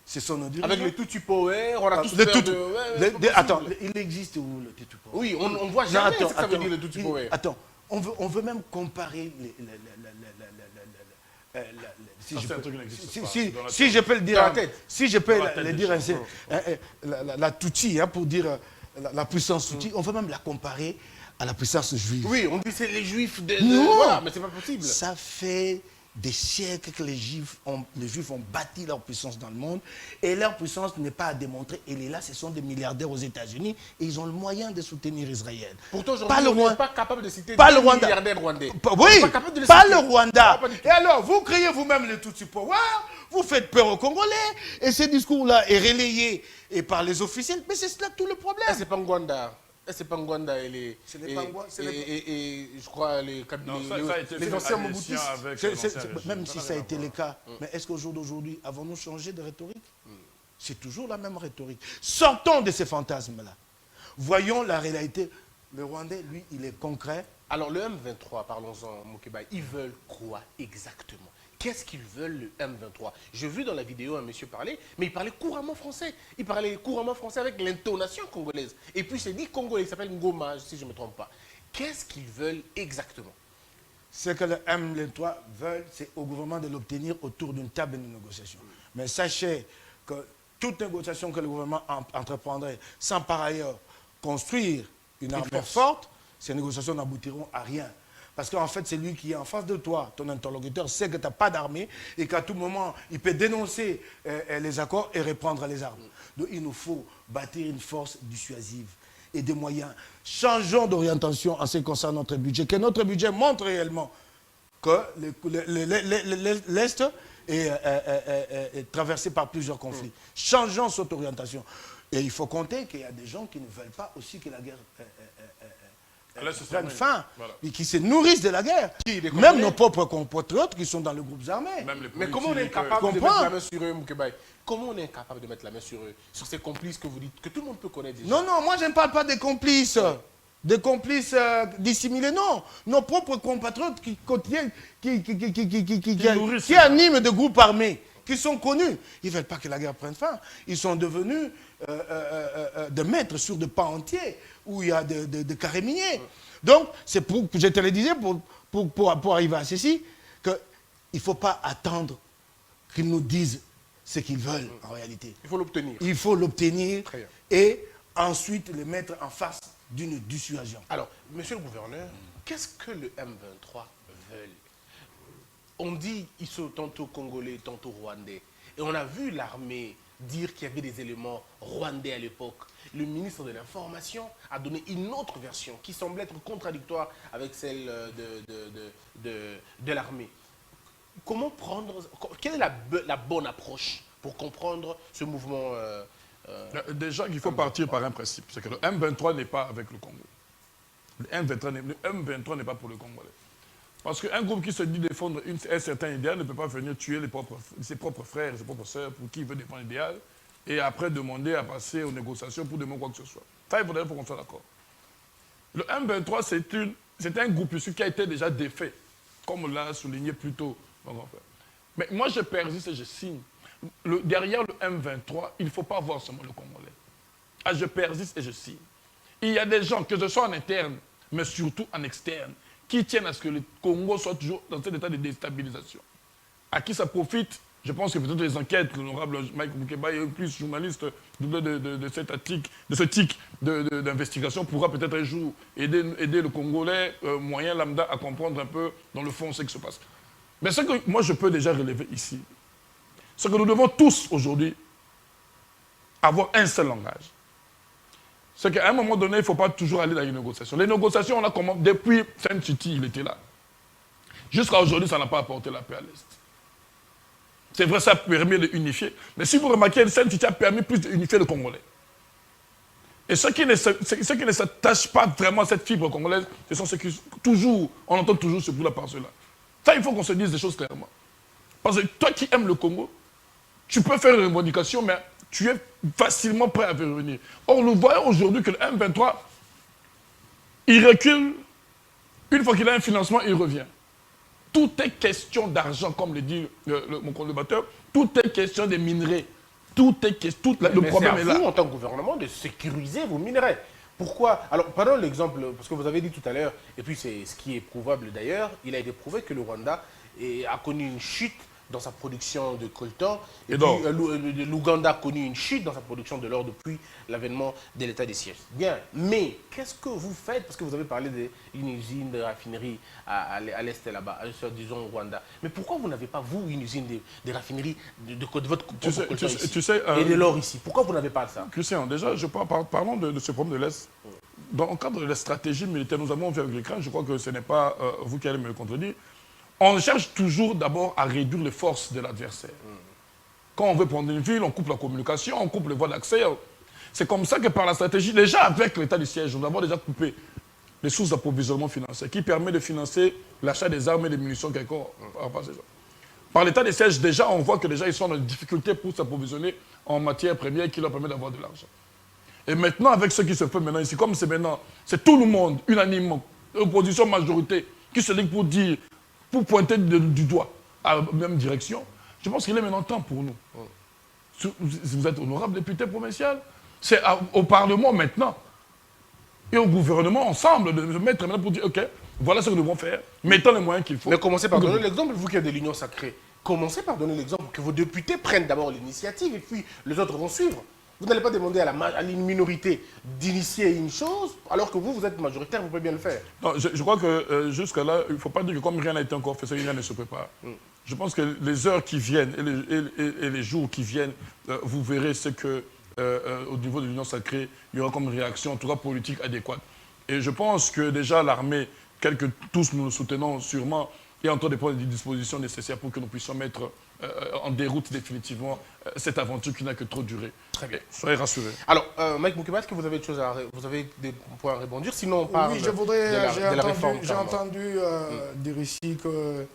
Ce sont nos dirigeants. Avec le Tutsi Power, on a tous peur de... Attends, il existe où le Tutsi Power? Oui, on ne voit jamais ce que ça veut dire le Tutsi Power. Attends, on veut même comparer si Ça, je c'est un peux- truc qui n'existe si- pas. si- Dans la si tête. je peux le dire, Dans la tête. si je peux Dans la tête le des dire gens. ainsi, la Tutsi, hein, pour dire la puissance Tutsi, on peut même la comparer à la puissance juive. Oui, on dit que c'est les juifs de... Non. Voilà, mais c'est pas possible. Ça fait des siècles que les Juifs ont bâti leur puissance dans le monde et leur puissance n'est pas à démontrer. Elle est là, ce sont des milliardaires aux États-Unis et ils ont le moyen de soutenir Israël. Pourtant, Pas le aujourd'hui, on n'est Rwanda. pas capable de citer Pas des le Rwanda. milliardaires rwandais. Oui, On n'est pas capable de les pas citer. le Rwanda. Ah, pas du tout. Et alors, vous créez vous-même le Tutsi Power, vous faites peur aux Congolais et ce discours-là est relayé et par les officiels, mais c'est cela tout le problème. Eh, c'est pas Ngwanda. Eh, c'est pas Ngwanda et les... Ce n'est pas Ngwanda, ce n'est pas- et je crois les Non, ça a été les fait anciens alliance Mobutistes. avec C'est- l'ancien c'est- régime. même Ça si n'a ça a rien à été voir. le cas, mais est-ce qu'au jour d'aujourd'hui, avons-nous changé de rhétorique? C'est toujours la même rhétorique. Sortons de ces fantasmes-là. Voyons la réalité. Le Rwandais, lui, il est concret. Alors, le M23, parlons-en, Mokeba, ils veulent quoi exactement? Qu'est-ce qu'ils veulent, le M23? J'ai vu dans la vidéo un monsieur parler, mais il parlait couramment français. Il parlait couramment français avec l'intonation congolaise. Et puis, c'est dit congolais, il s'appelle Ngoma, si je ne me trompe pas. Qu'est-ce qu'ils veulent exactement? Ce que le M23 veulent, c'est au gouvernement de l'obtenir autour d'une table de négociation. Mais sachez que toute négociation que le gouvernement entreprendrait sans par ailleurs construire une armée force. forte, ces négociations n'aboutiront à rien. Parce qu'en fait, c'est lui qui est en face de toi, ton interlocuteur, sait que tu n'as pas d'armée et qu'à tout moment, il peut dénoncer les accords et reprendre les armes. Donc il nous faut bâtir une force dissuasive et des moyens. Changeons d'orientation en ce qui concerne notre budget, que notre budget montre réellement que l'Est est traversé par plusieurs conflits. Changeons cette orientation. Et il faut compter qu'il y a des gens qui ne veulent pas aussi que la guerre Là, c'est prenne ça, fin, voilà. et qui se nourrissent de la guerre. Qui, les Même Congolais? nos propres compatriotes qui sont dans les groupes armés. Même les Mais comment on est politiques, incapable de comprends. mettre la main sur eux, Mokeba? Comment on est incapable de mettre la main sur eux, sur ces complices que vous dites, que tout le monde peut connaître déjà? Non, non, moi je ne parle pas des complices. Des complices dissimulés, non. Nos propres compatriotes qui contiennent, nourrissent qui animent des groupes armés, qui sont connus. Ils ne veulent pas que la guerre prenne fin. Ils sont devenus des maîtres sur des pans entiers où il y a des carrés miniers. Donc, c'est pour, je te le disais, pour arriver à ceci, qu'il ne faut pas attendre qu'ils nous disent ce qu'ils veulent en réalité. Il faut l'obtenir. Il faut l'obtenir Très bien. et ensuite le mettre en face d'une dissuasion. Alors, monsieur le gouverneur, qu'est-ce que le M23 veulent? On dit ils sont tantôt congolais, tantôt rwandais. Et on a vu l'armée dire qu'il y avait des éléments rwandais à l'époque. Le ministre de l'Information a donné une autre version qui semble être contradictoire avec celle de l'armée. Comment prendre... Quelle est la bonne approche pour comprendre ce mouvement Déjà, il faut partir par un principe. C'est que le M23 n'est pas avec le Congo. Le M23 n'est pas pour le Congolais. Parce qu'un groupe qui se dit défendre un certain idéal ne peut pas venir tuer ses propres frères et ses propres sœurs pour qui il veut défendre l'idéal et après demander à passer aux négociations pour demander quoi que ce soit. Ça, il faudrait qu'on soit d'accord. Le M23, c'est un groupe qui a été déjà défait, comme l'a souligné plus tôt mon grand frère. Mais moi, je persiste et je signe. Derrière le M23, il ne faut pas voir seulement le Congolais. Ah, je persiste et je signe. Il y a des gens, que ce soit en interne, mais surtout en externe, qui tiennent à ce que le Congo soit toujours dans cet état de déstabilisation. À qui ça profite? Je pense que peut-être les enquêtes, l'honorable Mike Mukeba est plus journaliste de ce tic d'investigation pourra peut-être un jour aider le Congolais moyen lambda à comprendre un peu dans le fond ce qui se passe. Mais ce que moi je peux déjà relever ici, c'est que nous devons tous aujourd'hui avoir un seul langage. C'est qu'à un moment donné, il ne faut pas toujours aller dans les négociations. Les négociations, on a commencé depuis Saint-Titi, il était là. Jusqu'à aujourd'hui, ça n'a pas apporté la paix à l'Est. C'est vrai, ça permet de unifier. Mais si vous remarquez, Saint-Titi a permis plus d'unifier le Congolais. Et ceux qui ne s'attachent pas vraiment à cette fibre congolaise, ce sont ceux qui, toujours, on entend toujours ce bout-là par cela. Ça, il faut qu'on se dise des choses clairement. Parce que toi qui aimes le Congo, tu peux faire une revendication, mais tu es facilement prêt à revenir. Or, nous voyons aujourd'hui que le M23, il recule. Une fois qu'il a un financement, il revient. Tout est question d'argent, comme le dit mon collaborateur. Tout est question des minerais. Le problème est là. C'est à vous, en tant que gouvernement, de sécuriser vos minerais. Pourquoi? Alors, prenons l'exemple, parce que vous avez dit tout à l'heure, et puis c'est ce qui est prouvable d'ailleurs, il a été prouvé que le Rwanda a connu une chute dans sa production de coltan. Et d'or. puis l'Ouganda a connu une chute dans sa production de l'or depuis l'avènement de l'état des sièges. Bien, mais qu'est-ce que vous faites? Parce que vous avez parlé d'une usine de raffinerie à l'est là-bas, disons au Rwanda. Mais pourquoi vous n'avez pas, vous, une usine de raffinerie de votre coltan ici et de l'or ici? Pourquoi vous n'avez pas ça? Christian, déjà, parlons de ce problème de l'Est. Dans le cadre de la stratégie militaire, nous avons vu avec l'écran, je crois que ce n'est pas vous qui allez me le contredire, on cherche toujours d'abord à réduire les forces de l'adversaire. Quand on veut prendre une ville, on coupe la communication, on coupe les voies d'accès. C'est comme ça que par la stratégie, déjà avec l'état du siège, nous avons déjà coupé les sources d'approvisionnement financier qui permet de financer l'achat des armes et des munitions quelque part. Par l'état des sièges, déjà, on voit que déjà ils sont dans des difficultés pour s'approvisionner en matières premières qui leur permettent d'avoir de l'argent. Et maintenant, avec ce qui se fait maintenant ici, comme c'est maintenant, c'est tout le monde, unanimement, opposition majorité, qui se ligue pour pointer du doigt à la même direction, je pense qu'il est maintenant temps pour nous. Vous êtes honorable député provincial, c'est au Parlement maintenant et au gouvernement ensemble de se mettre maintenant pour dire ok, voilà ce que nous devons faire, mettons les moyens qu'il faut. Mais commencez par donner l'exemple, vous qui êtes de l'Union sacrée. Commencez par donner l'exemple, que vos députés prennent d'abord l'initiative et puis les autres vont suivre. Vous n'allez pas demander à une minorité d'initier une chose, alors que vous êtes majoritaire, vous pouvez bien le faire. Non, je crois que jusqu'à là, il ne faut pas dire que comme rien n'a été encore fait, ça, rien ne se prépare. Je pense que les heures qui viennent et les jours qui viennent, vous verrez ce que, au niveau de l'Union sacrée, il y aura comme réaction, en tout cas politique, adéquate. Et je pense que déjà l'armée, que tous nous le soutenons sûrement, est en train de prendre des dispositions nécessaires pour que nous puissions mettre en déroute définitivement cette aventure qui n'a que trop duré. Très bien. Soyez rassurés. Alors, Mike Moukeba, est-ce que vous avez des points à rebondir? Sinon, on parle oui, je voudrais, de la réforme. J'ai entendu dire ici que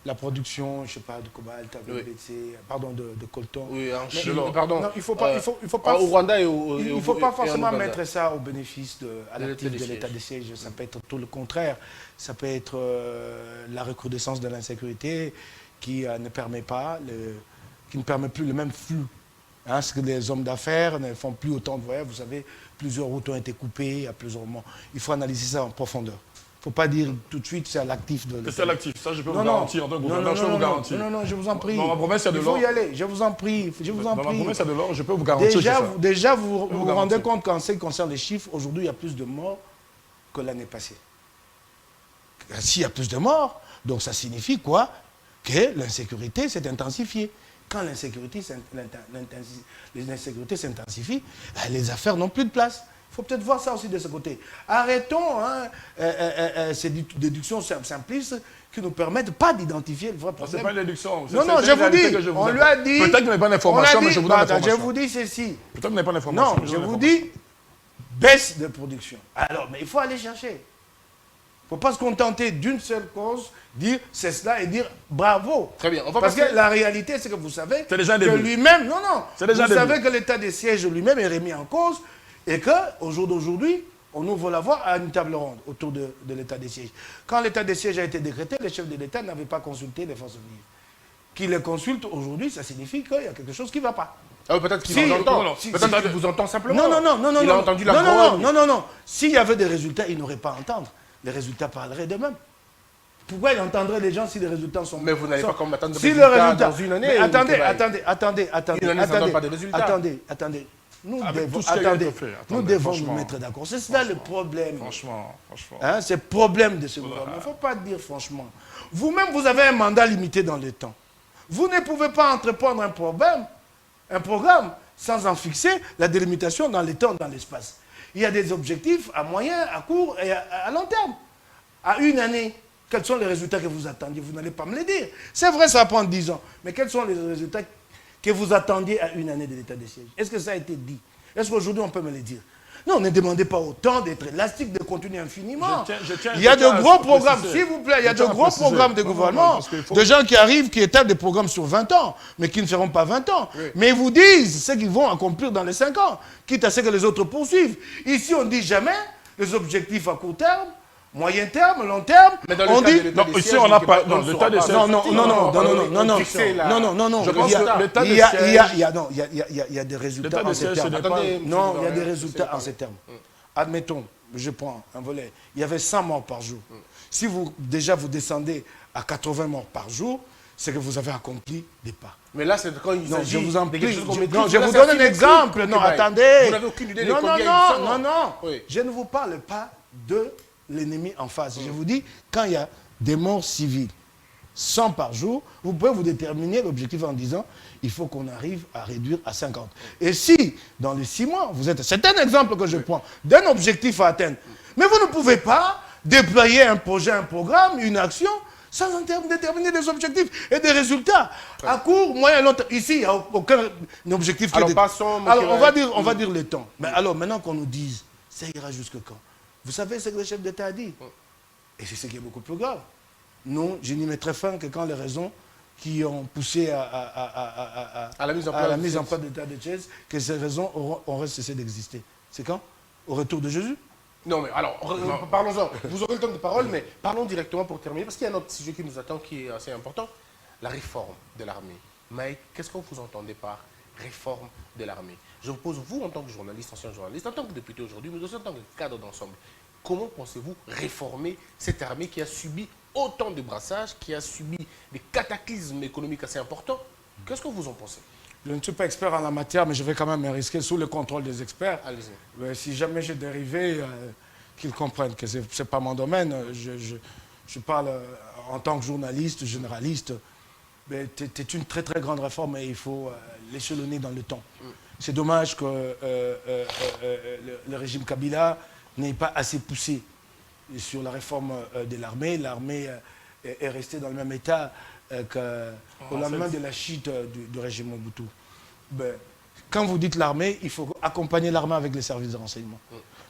la production, je ne sais pas, de cobalt, pardon, de coltan. Oui, en Chine, pardon. Non, il faut pas, au Rwanda il ne faut pas forcément mettre ça au bénéfice à l'actif de l'état des sièges. Ça peut être tout le contraire. Ça peut être la recrudescence de l'insécurité qui ne permet plus le même flux. Parce que les hommes d'affaires ne font plus autant de voyages. Vous savez, plusieurs routes ont été coupées à plusieurs moments. Il faut analyser ça en profondeur. Il ne faut pas dire tout de suite c'est à l'actif de l'État. C'est à l'actif, ça je peux vous garantir en tant que gouverneur, je peux vous garantir. Non, je vous en prie. Dans ma province, il y a de l'or. Il faut y aller, je vous en prie. Dans ma province, il y a de l'or, je peux vous garantir Déjà, vous vous rendez compte qu'en ce qui concerne les chiffres, aujourd'hui, il y a plus de morts que l'année passée. S'il y a plus de morts, donc ça signifie quoi? Que l'insécurité s'est intensifiée. Quand l'insécurité s'intensifie, les affaires n'ont plus de place. Il faut peut-être voir ça aussi de ce côté. Arrêtons ces déductions simplistes qui ne nous permettent pas d'identifier le vrai problème. Ce n'est pas une déduction. Non, je vous dis, on lui a dit... Peut-être que vous n'avez pas d'information, mais je vous donne l'information. Je vous dis ceci. Peut-être que vous n'avez pas d'information. Non, je vous dis baisse de production. Alors, mais il faut aller chercher. Il ne faut pas se contenter d'une seule cause, dire c'est cela et dire bravo. Très bien. Parce que la réalité, c'est que vous savez que lui-même, vous savez que l'état des sièges lui-même est remis en cause et qu'au jour d'aujourd'hui, on ouvre la voie à une table ronde autour de l'état des sièges. Quand l'état des sièges a été décrété, les chefs de l'État n'avaient pas consulté les forces vives. Qu'ils les consultent aujourd'hui, ça signifie qu'il y a quelque chose qui ne va pas. Peut-être qu'il vous entend. Peut-être qu'il vous entend simplement. Non. Il a entendu la grogne. Non. S'il y avait des résultats, il n'aurait pas à entendre. Les résultats parleraient d'eux-mêmes. Pourquoi il entendrait les gens si les résultats sont... Mais vous n'allez pas comme attendre des si résultats dans une année. Mais attendez. Une année, ça ne donne pas de résultats. Attendez. Nous devons nous mettre d'accord. C'est ça le problème. Franchement. C'est le problème de ce gouvernement. Il ne faut pas dire franchement. Vous-même, vous avez un mandat limité dans le temps. Vous ne pouvez pas entreprendre un programme, sans en fixer la délimitation dans le temps, dans l'espace. Il y a des objectifs à moyen, à court et à long terme. À une année, quels sont les résultats que vous attendiez? Vous n'allez pas me les dire. C'est vrai, ça va prendre 10 ans. Mais quels sont les résultats que vous attendiez à une année de l'état des sièges? Est-ce que ça a été dit? Est-ce qu'aujourd'hui, on peut me le dire? Non, ne demandez pas autant d'être élastique, de continuer infiniment. Il y a de gros programmes, s'il vous plaît, il y a de gros programmes de gouvernement, de gens qui arrivent, qui établissent des programmes sur 20 ans, mais qui ne feront pas 20 ans. Oui. Mais ils vous disent ce qu'ils vont accomplir dans les 5 ans, quitte à ce que les autres poursuivent. Ici, on ne dit jamais les objectifs à court terme, moyen terme, long terme. Mais dans le cas de non, ici, on n'a pas... Non, l'état des sièges... Non. Je pense que l'état des sièges... Il y a des résultats en ces termes. Non, il y a des résultats en ces termes. Admettons, je prends un volet. Il y avait 100 morts par jour. Si vous, déjà, vous descendez à 80 morts par jour, c'est que vous avez accompli des pas. Mais là, c'est quand il Non, s'agit je vous en de prie. quelque chose qu'on maîtrise. Non, je Là, vous c'est donne un asymétrique, exemple. Non, Moukébaye. attendez. Vous n'avez aucune idée de Non, combien non, il sort. non, non. Oui. Je ne vous parle pas de l'ennemi en face. Je vous dis, quand il y a des morts civiles, 100 par jour, vous pouvez vous déterminer l'objectif en disant, il faut qu'on arrive à réduire à 50. Et si, dans les 6 mois, vous êtes... C'est un exemple que je prends, d'un objectif à atteindre. Mais vous ne pouvez pas déployer un projet, un programme, une action, sans en déterminer des objectifs et des résultats. À court, moyen, long terme. Ici, il n'y a aucun objectif. Alors, passons... Alors, on va dire le temps. Mais alors, maintenant qu'on nous dise, ça ira jusque quand? Vous savez ce que le chef d'État a dit? Et c'est ce qui est beaucoup plus grave. Non, je n'y mettrai fin que quand les raisons qui ont poussé à la mise en place de l'état de Thiès, que ces raisons auront cessé d'exister. C'est quand? Au retour de Jésus? Non, mais alors, parlons-en. Vous aurez le temps de parole, mais parlons directement pour terminer, parce qu'il y a un autre sujet qui nous attend qui est assez important, la réforme de l'armée. Mike, qu'est-ce que vous entendez par réforme de l'armée? Je vous pose, vous, en tant que journaliste, ancien journaliste, en tant que député aujourd'hui, mais aussi en tant que cadre d'ensemble, comment pensez-vous réformer cette armée qui a subi autant de brassages, qui a subi des cataclysmes économiques assez importants? Qu'est-ce que vous en pensez? Je ne suis pas expert en la matière, mais je vais quand même me risquer sous le contrôle des experts. Allez-y. Si jamais j'ai dérivé, qu'ils comprennent que ce n'est pas mon domaine. Je parle en tant que journaliste, généraliste. C'est une très très grande réforme et il faut l'échelonner dans le temps. C'est dommage que le régime Kabila n'ait pas assez poussé sur la réforme de l'armée. L'armée est restée dans le même état qu'au lendemain de la chute du régime Mobutu. Quand vous dites l'armée, il faut accompagner l'armée avec les services de renseignement.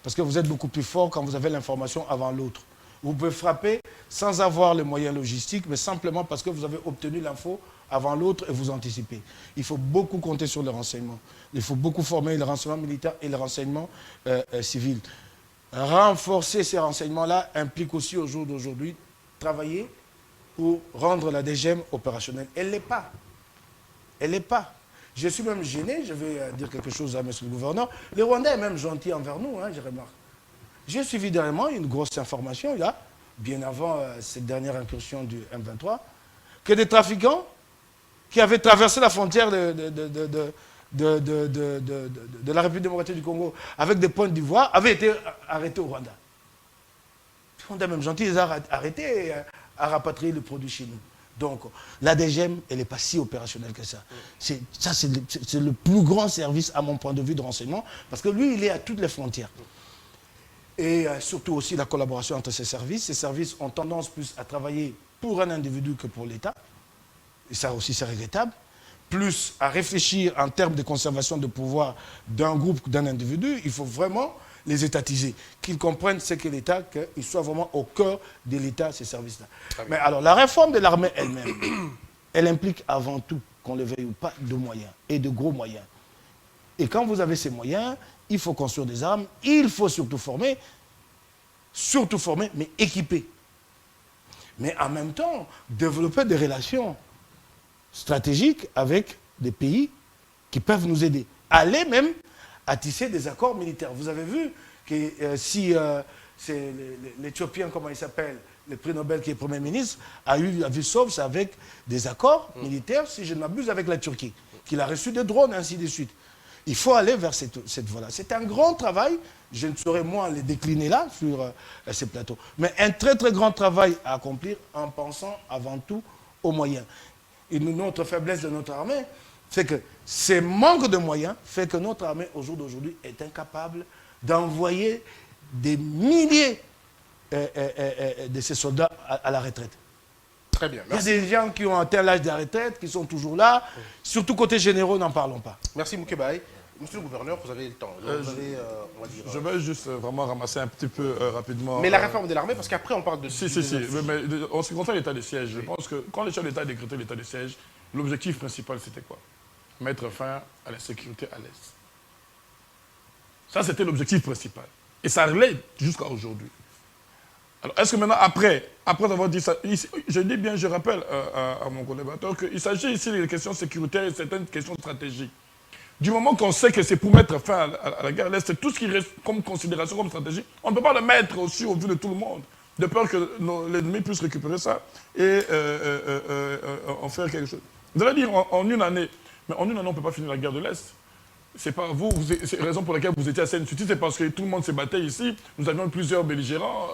Parce que vous êtes beaucoup plus fort quand vous avez l'information avant l'autre. Vous pouvez frapper sans avoir les moyens logistiques, mais simplement parce que vous avez obtenu l'info avant l'autre et vous anticipez. Il faut beaucoup compter sur le renseignement. Il faut beaucoup former le renseignement militaire et le renseignement civil. Renforcer ces renseignements-là implique aussi au jour d'aujourd'hui travailler pour rendre la DGM opérationnelle. Elle ne l'est pas. Elle ne l'est pas. Je suis même gêné, je vais dire quelque chose à M. le gouverneur. Le Rwandais est même gentil envers nous, hein, je remarque. J'ai suivi dernièrement une grosse information, là, bien avant cette dernière incursion du M23, que des trafiquants qui avaient traversé la frontière de la République démocratique du Congo avec des points d'ivoire avaient été arrêtés au Rwanda. Le Rwanda est même gentil, ils ont arrêté à rapatrier le produit chez nous. Donc, la DGM, elle n'est pas si opérationnelle que ça. C'est le plus grand service, à mon point de vue, de renseignement, parce que lui, il est à toutes les frontières. Et surtout aussi la collaboration entre ces services. Ces services ont tendance plus à travailler pour un individu que pour l'État. Et ça aussi, c'est regrettable. Plus à réfléchir en termes de conservation de pouvoir d'un groupe, d'un individu. Il faut vraiment les étatiser, qu'ils comprennent ce qu'est l'État, qu'ils soient vraiment au cœur de l'État, ces services-là. Mais alors, la réforme de l'armée elle-même, elle implique avant tout, qu'on le veuille ou pas, de moyens, et de gros moyens. Et quand vous avez ces moyens, il faut construire des armes, il faut surtout former, mais équiper. Mais en même temps, développer des relations stratégiques avec des pays qui peuvent nous aider. Aller même à tisser des accords militaires. Vous avez vu que si c'est l'Éthiopien, comment il s'appelle, le prix Nobel qui est Premier ministre, a eu la vie sauve, c'est avec des accords militaires, si je ne m'abuse, avec la Turquie, qu'il a reçu des drones, ainsi de suite. Il faut aller vers cette voie-là. C'est un grand travail, je ne saurais moins les décliner là, sur ces plateaux, mais un très très grand travail à accomplir en pensant avant tout aux moyens. Et notre faiblesse de notre armée, c'est que ce manque de moyens fait que notre armée, au jour d'aujourd'hui, est incapable d'envoyer des milliers de ces soldats à la retraite. Très bien, merci. Il y a des gens qui ont atteint l'âge de la retraite, qui sont toujours là. Surtout côté généraux, n'en parlons pas. Merci Moukébaye. Monsieur le gouverneur, vous avez le temps. On va dire, je vais juste vraiment ramasser un petit peu rapidement. Mais la réforme de l'armée, parce qu'après on parle de... Si. Mais en ce qui concerne l'état de siège, je pense que quand le chef d'État a décrété l'état de siège, l'objectif principal c'était quoi? Mettre fin à la sécurité à l'Est. Ça, c'était l'objectif principal. Et ça relève jusqu'à aujourd'hui. Alors, est-ce que maintenant, après avoir dit ça, je dis bien, je rappelle à mon collaborateur qu'il s'agit ici des questions sécuritaires et certaines questions stratégiques. Du moment qu'on sait que c'est pour mettre fin à la guerre à l'Est, tout ce qui reste comme considération, comme stratégie, on ne peut pas le mettre aussi au vu de tout le monde. de peur que l'ennemi puisse récupérer ça et en faire quelque chose. Vous allez dire en une année, mais en une année, on ne peut pas finir la guerre de l'Est. C'est pas vous, c'est la raison pour laquelle vous étiez à Seine-Sud, c'est parce que tout le monde se battait ici. Nous avions plusieurs belligérants,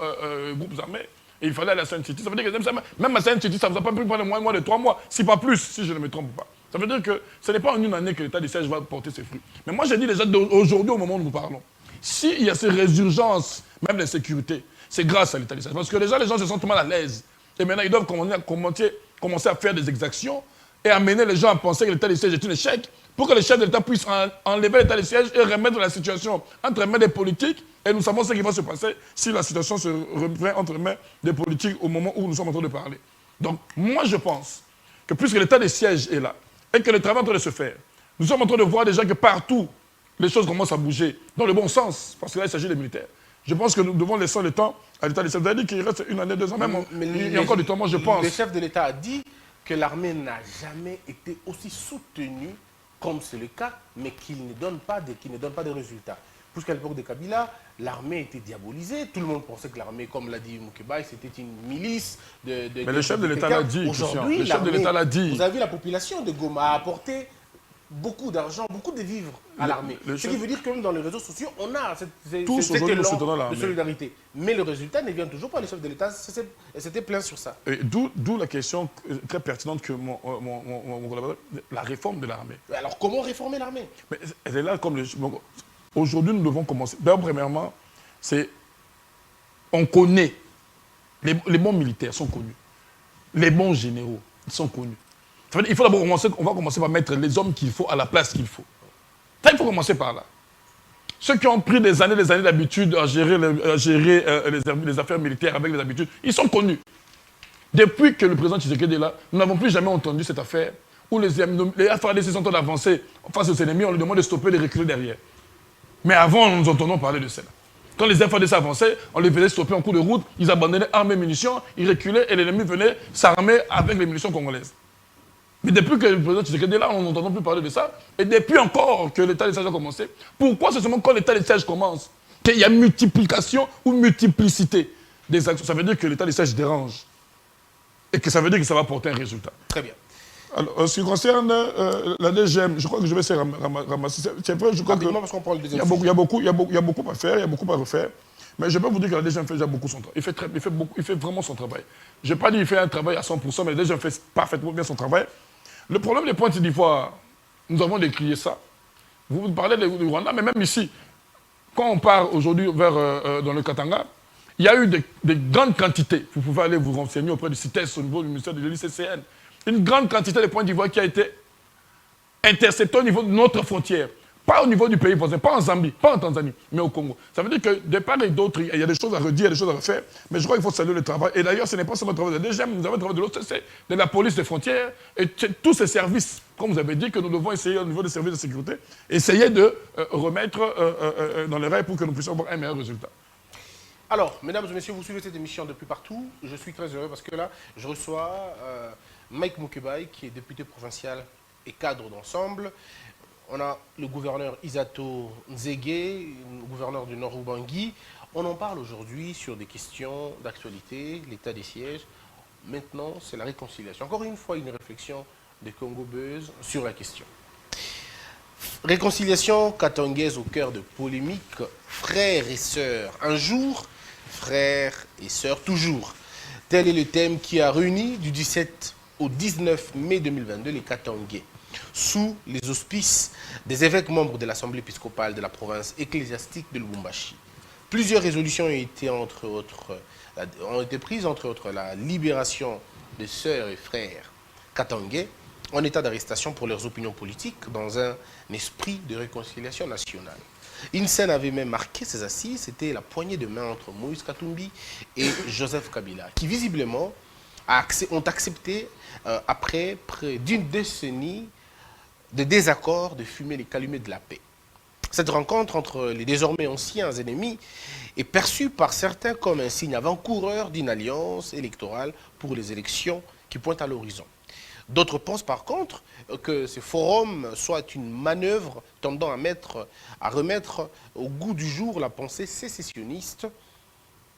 groupes armés, et il fallait aller à Seine-Sud. Ça veut dire que même à Seine-Sud, ça ne vous a pas pris prendre moins de 3 mois, si pas plus, si je ne me trompe pas. Ça veut dire que ce n'est pas en une année que l'état de siège va porter ses fruits. Mais moi, j'ai dit déjà aujourd'hui, au moment où nous parlons, s'il y a ces résurgences, même l'insécurité, c'est grâce à l'état de siège. Parce que déjà, les gens se sentent mal à l'aise. Et maintenant, ils doivent commencer à faire des exactions et amener les gens à penser que l'état de siège est un échec pour que les chefs de l'État puissent enlever l'état de siège et remettre la situation entre les mains des politiques. Et nous savons ce qui va se passer si la situation se remet entre les mains des politiques au moment où nous sommes en train de parler. Donc, moi, je pense que puisque l'état de siège est là et que le travail est en train de se faire, nous sommes en train de voir déjà que partout, les choses commencent à bouger dans le bon sens, parce que là, il s'agit des militaires. Je pense que nous devons laisser le temps à l'état de siège. Vous avez dit qu'il reste 1 année, 2 ans, même. Il y a encore du temps, moi, je pense. Le chef de l'État a dit que l'armée n'a jamais été aussi soutenue comme c'est le cas, mais qu'il ne donne pas de résultats. Puisqu'à l'époque de Kabila, l'armée était diabolisée. Tout le monde pensait que l'armée, comme l'a dit Moukébaye, c'était une milice mais le chef de l'État l'a dit. Aujourd'hui, le chef de l'État l'a dit. Vous avez vu, la population de Goma a apporté beaucoup d'argent, beaucoup de vivres à l'armée. Ce qui veut dire que même dans les réseaux sociaux, on a cet élan de solidarité. Mais le résultat ne vient toujours pas. Le chef de l'État s'était plaint sur ça. D'où la question très pertinente que mon collaborateur, la réforme de l'armée. Alors comment réformer l'armée? Elle est là comme aujourd'hui, nous devons commencer. D'abord, premièrement, on connaît. Les bons militaires sont connus. Les bons généraux sont connus. Il faut d'abord commencer par mettre les hommes qu'il faut à la place qu'il faut. Ça, il faut commencer par là. Ceux qui ont pris des années d'habitude à gérer les affaires militaires avec les habitudes, ils sont connus. Depuis que le président Tshisekedi est là, nous n'avons plus jamais entendu cette affaire où les FARDC sont en train d'avancer face aux ennemis, on leur demande de stopper, de reculer derrière. Mais avant, nous entendons parler de cela. Quand les FARDC avançaient, on les faisait stopper en cours de route, ils abandonnaient armes et munitions, ils reculaient et l'ennemi venait s'armer avec les munitions congolaises. Mais depuis que le président Tshisekedi est là, on n'entend plus parler de ça. Et depuis encore que l'état de siège a commencé, pourquoi c'est seulement quand l'état de siège commence qu'il y a multiplication ou multiplicité des actions? Ça veut dire que l'état de siège dérange. Et que ça veut dire que ça va porter un résultat. Très bien. Alors, en ce qui concerne la DGM, je crois que je vais essayer de ramasser. C'est vrai, je crois que parce qu'on prend le deuxième il y a beaucoup à faire, il y a beaucoup à refaire. Mais je peux vous dire que la DGM fait déjà beaucoup son travail. Il fait vraiment son travail. Je n'ai pas dit qu'il fait un travail à 100%, mais la DGM fait parfaitement bien son travail. Le problème des Pointes d'Ivoire, nous avons décrié ça. Vous parlez du Rwanda, mais même ici, quand on part aujourd'hui dans le Katanga, il y a eu des grandes quantités. Vous pouvez aller vous renseigner auprès du CITES au niveau du ministère de l'ICCN. Une grande quantité de Pointes d'Ivoire qui a été interceptée au niveau de notre frontière. Pas au niveau du pays voisin, pas en Zambie, pas en Tanzanie, mais au Congo. Ça veut dire que de part et d'autre, il y a des choses à redire, il y a des choses à refaire, mais je crois qu'il faut saluer le travail. Et d'ailleurs, ce n'est pas seulement le travail de la DGM, nous avons le travail de l'OCC, de la police des frontières, et tous ces services, comme vous avez dit, que nous devons essayer au niveau des services de sécurité, essayer de remettre dans les rails pour que nous puissions avoir un meilleur résultat. Alors, mesdames et messieurs, vous suivez cette émission depuis partout. Je suis très heureux parce que là, je reçois Mike Moukébaye, qui est député provincial et cadre d'ensemble. On a le gouverneur Isato Nzege, gouverneur du Nord Ubangi. On en parle aujourd'hui sur des questions d'actualité, l'état des sièges. Maintenant, c'est la réconciliation. Encore une fois, une réflexion de Congo Buzz sur la question. Réconciliation katangaise au cœur de polémiques, frères et sœurs. Un jour, frères et sœurs toujours. Tel est le thème qui a réuni du 17 au 19 mai 2022 les Katangais, sous les auspices des évêques membres de l'Assemblée épiscopale de la province ecclésiastique de Lubumbashi. Plusieurs résolutions ont été prises, entre autres la libération des sœurs et frères Katangais en état d'arrestation pour leurs opinions politiques dans un esprit de réconciliation nationale. Une scène avait même marqué ces assises, c'était la poignée de main entre Moïse Katumbi et Joseph Kabila, qui visiblement ont accepté, après près d'une décennie de désaccords, de fumer les calumets de la paix. Cette rencontre entre les désormais anciens ennemis est perçue par certains comme un signe avant-coureur d'une alliance électorale pour les élections qui pointent à l'horizon. D'autres pensent par contre que ce forum soit une manœuvre tendant à, remettre au goût du jour la pensée sécessionniste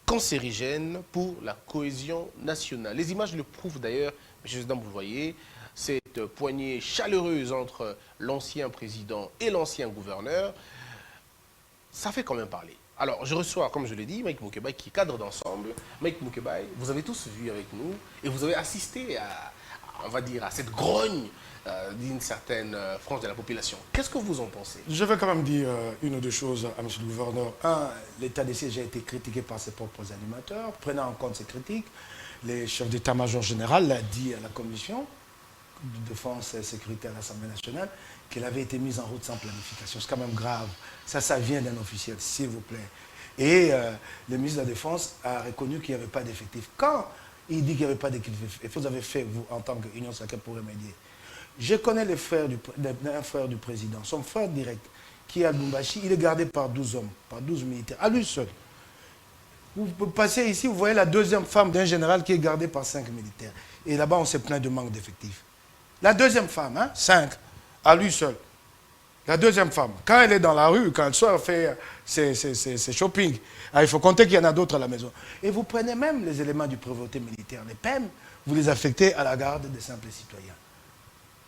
cancérigène pour la cohésion nationale. Les images le prouvent d'ailleurs, messieurs et dames, vous le voyez, cette poignée chaleureuse entre l'ancien président et l'ancien gouverneur, ça fait quand même parler. Alors, je reçois, comme je l'ai dit, Mike Moukebaye, qui est cadre d'ensemble. Mike Moukebaye, vous avez tous vu avec nous et vous avez assisté à, on va dire, à cette grogne d'une certaine frange de la population. Qu'est-ce que vous en pensez? Je vais quand même dire une ou deux choses à M. le gouverneur. Un, l'état des sièges a été critiqué par ses propres animateurs. Prenant en compte ces critiques, le chef d'état-major général l'a dit à la commission de défense et sécurité à l'Assemblée nationale qu'elle avait été mise en route sans planification. C'est quand même grave. Ça vient d'un officiel, s'il vous plaît. Et le ministre de la Défense a reconnu qu'il n'y avait pas d'effectif. Quand il dit qu'il n'y avait pas d'effectif, vous avez fait, vous, en tant qu'Union sacrée, pour remédier. Je connais les frères un frère du président, son frère direct, qui est à Lubumbashi, il est gardé par 12 hommes, par 12 militaires, à lui seul. Vous passez ici, vous voyez la deuxième femme d'un général qui est gardée par 5 militaires. Et là-bas, on s'est plaint de manque d'effectifs. La deuxième femme, hein, 5, à lui seul. La deuxième femme, quand elle est dans la rue, quand elle sort faire ses shopping, il faut compter qu'il y en a d'autres à la maison. Et vous prenez même les éléments du prévôté militaire, les PEM, vous les affectez à la garde des simples citoyens.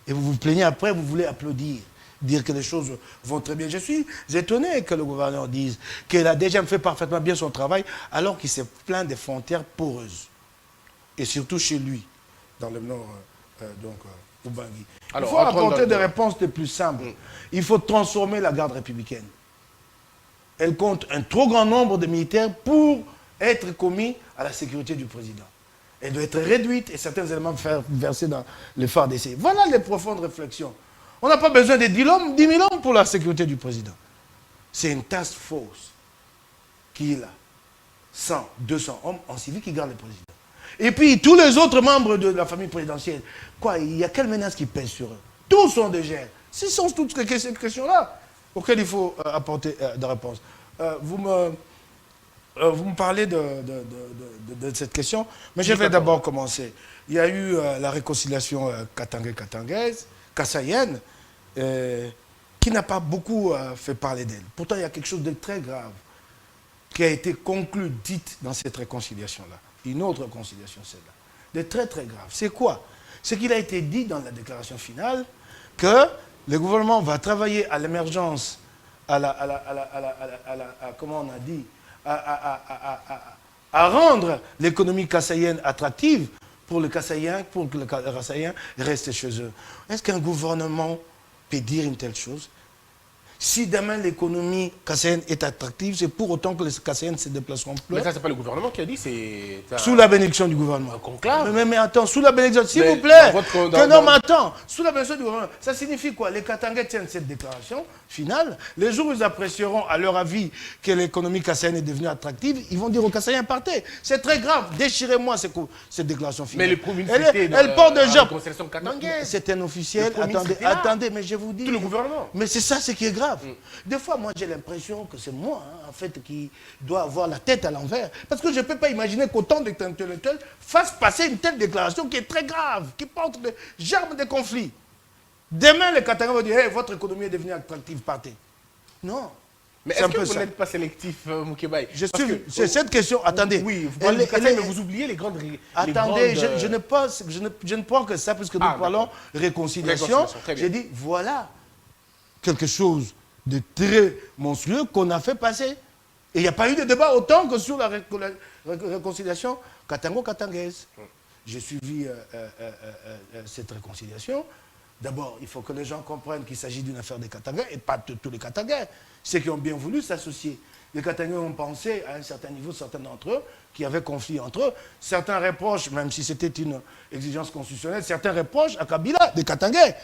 Et vous vous plaignez après, vous voulez applaudir, dire que les choses vont très bien. Je suis étonné que le gouverneur dise qu'il a déjà fait parfaitement bien son travail, alors qu'il s'est plaint des frontières poreuses. Et surtout chez lui, dans le nord, au Bangui. Il faut apporter des réponses les plus simples. Il faut transformer la garde républicaine. Elle compte un trop grand nombre de militaires pour être commis à la sécurité du président. Elle doit être réduite et certains éléments faire verser dans le phare d'essai. Voilà les profondes réflexions. On n'a pas besoin de 10 000 hommes pour la sécurité du président. C'est une task force qui est là. 100, 200 hommes en civil qui gardent le président. Et puis tous les autres membres de la famille présidentielle, quoi, il y a quelle menace qui pèse sur eux? Tous sont des gènes. Ce sont toutes ces questions-là auxquelles il faut apporter des réponses. Vous me parlez de cette question, mais je vais d'abord commencer. Il y a eu la réconciliation katangais-katangaise, kassaïenne, qui n'a pas beaucoup fait parler d'elle. Pourtant, il y a quelque chose de très grave qui a été conclu, dite dans cette réconciliation-là. Une autre réconciliation, celle-là. De très, très grave. C'est quoi? C'est qu'il a été dit dans la déclaration finale que le gouvernement va travailler à l'émergence, comment on a dit, à rendre l'économie kassaïenne attractive pour le Kassaïen, pour que le Kassaïen reste chez eux. Est-ce qu'un gouvernement peut dire une telle chose? Si demain l'économie kassaïenne est attractive, c'est pour autant que les Kassaïens ne se déplaceront plus. Mais ça, c'est pas le gouvernement qui a dit, c'est... Sous la bénédiction du gouvernement. Un conclave. Mais attends, sous la bénédiction, s'il vous plaît. Attends, sous la bénédiction du gouvernement, ça signifie quoi? Les Katangais tiennent cette déclaration finale. Les jours où ils apprécieront, à leur avis, que l'économie kassaïenne est devenue attractive, ils vont dire aux Kassaïens, partez. C'est très grave. Déchirez-moi cette déclaration finale. Mais le premier elle porte de gens. C'est un officiel. Attendez, mais je vous dis. Tout le gouvernement. Mais c'est ça ce qui est grave. Des fois, moi, j'ai l'impression que c'est moi, en fait, qui dois avoir la tête à l'envers. Parce que je ne peux pas imaginer qu'autant d'intellectuels fassent passer une telle déclaration qui est très grave, qui porte des germes de conflit. Demain, les Katangais vont dire hey, votre économie est devenue attractive, partez. Non. Mais est-ce que vous n'êtes pas sélectif, Moukebaye? C'est cette question. Attendez. Oui, vous parlez du Kassaï, mais vous oubliez les grandes... Attendez, je ne prends que ça, puisque nous parlons réconciliation. J'ai dit, voilà quelque chose de très monstrueux qu'on a fait passer. Et il n'y a pas eu de débat autant que sur la réconciliation katango-katangaise. J'ai suivi cette réconciliation. D'abord, il faut que les gens comprennent qu'il s'agit d'une affaire des Katangais et pas de tous les Katangais. Ceux qui ont bien voulu s'associer. Les Katangais ont pensé, à un certain niveau, certains d'entre eux, qu'il y avait conflit entre eux. Certains reprochent, même si c'était une exigence constitutionnelle, certains reprochent à Kabila, des Katangais,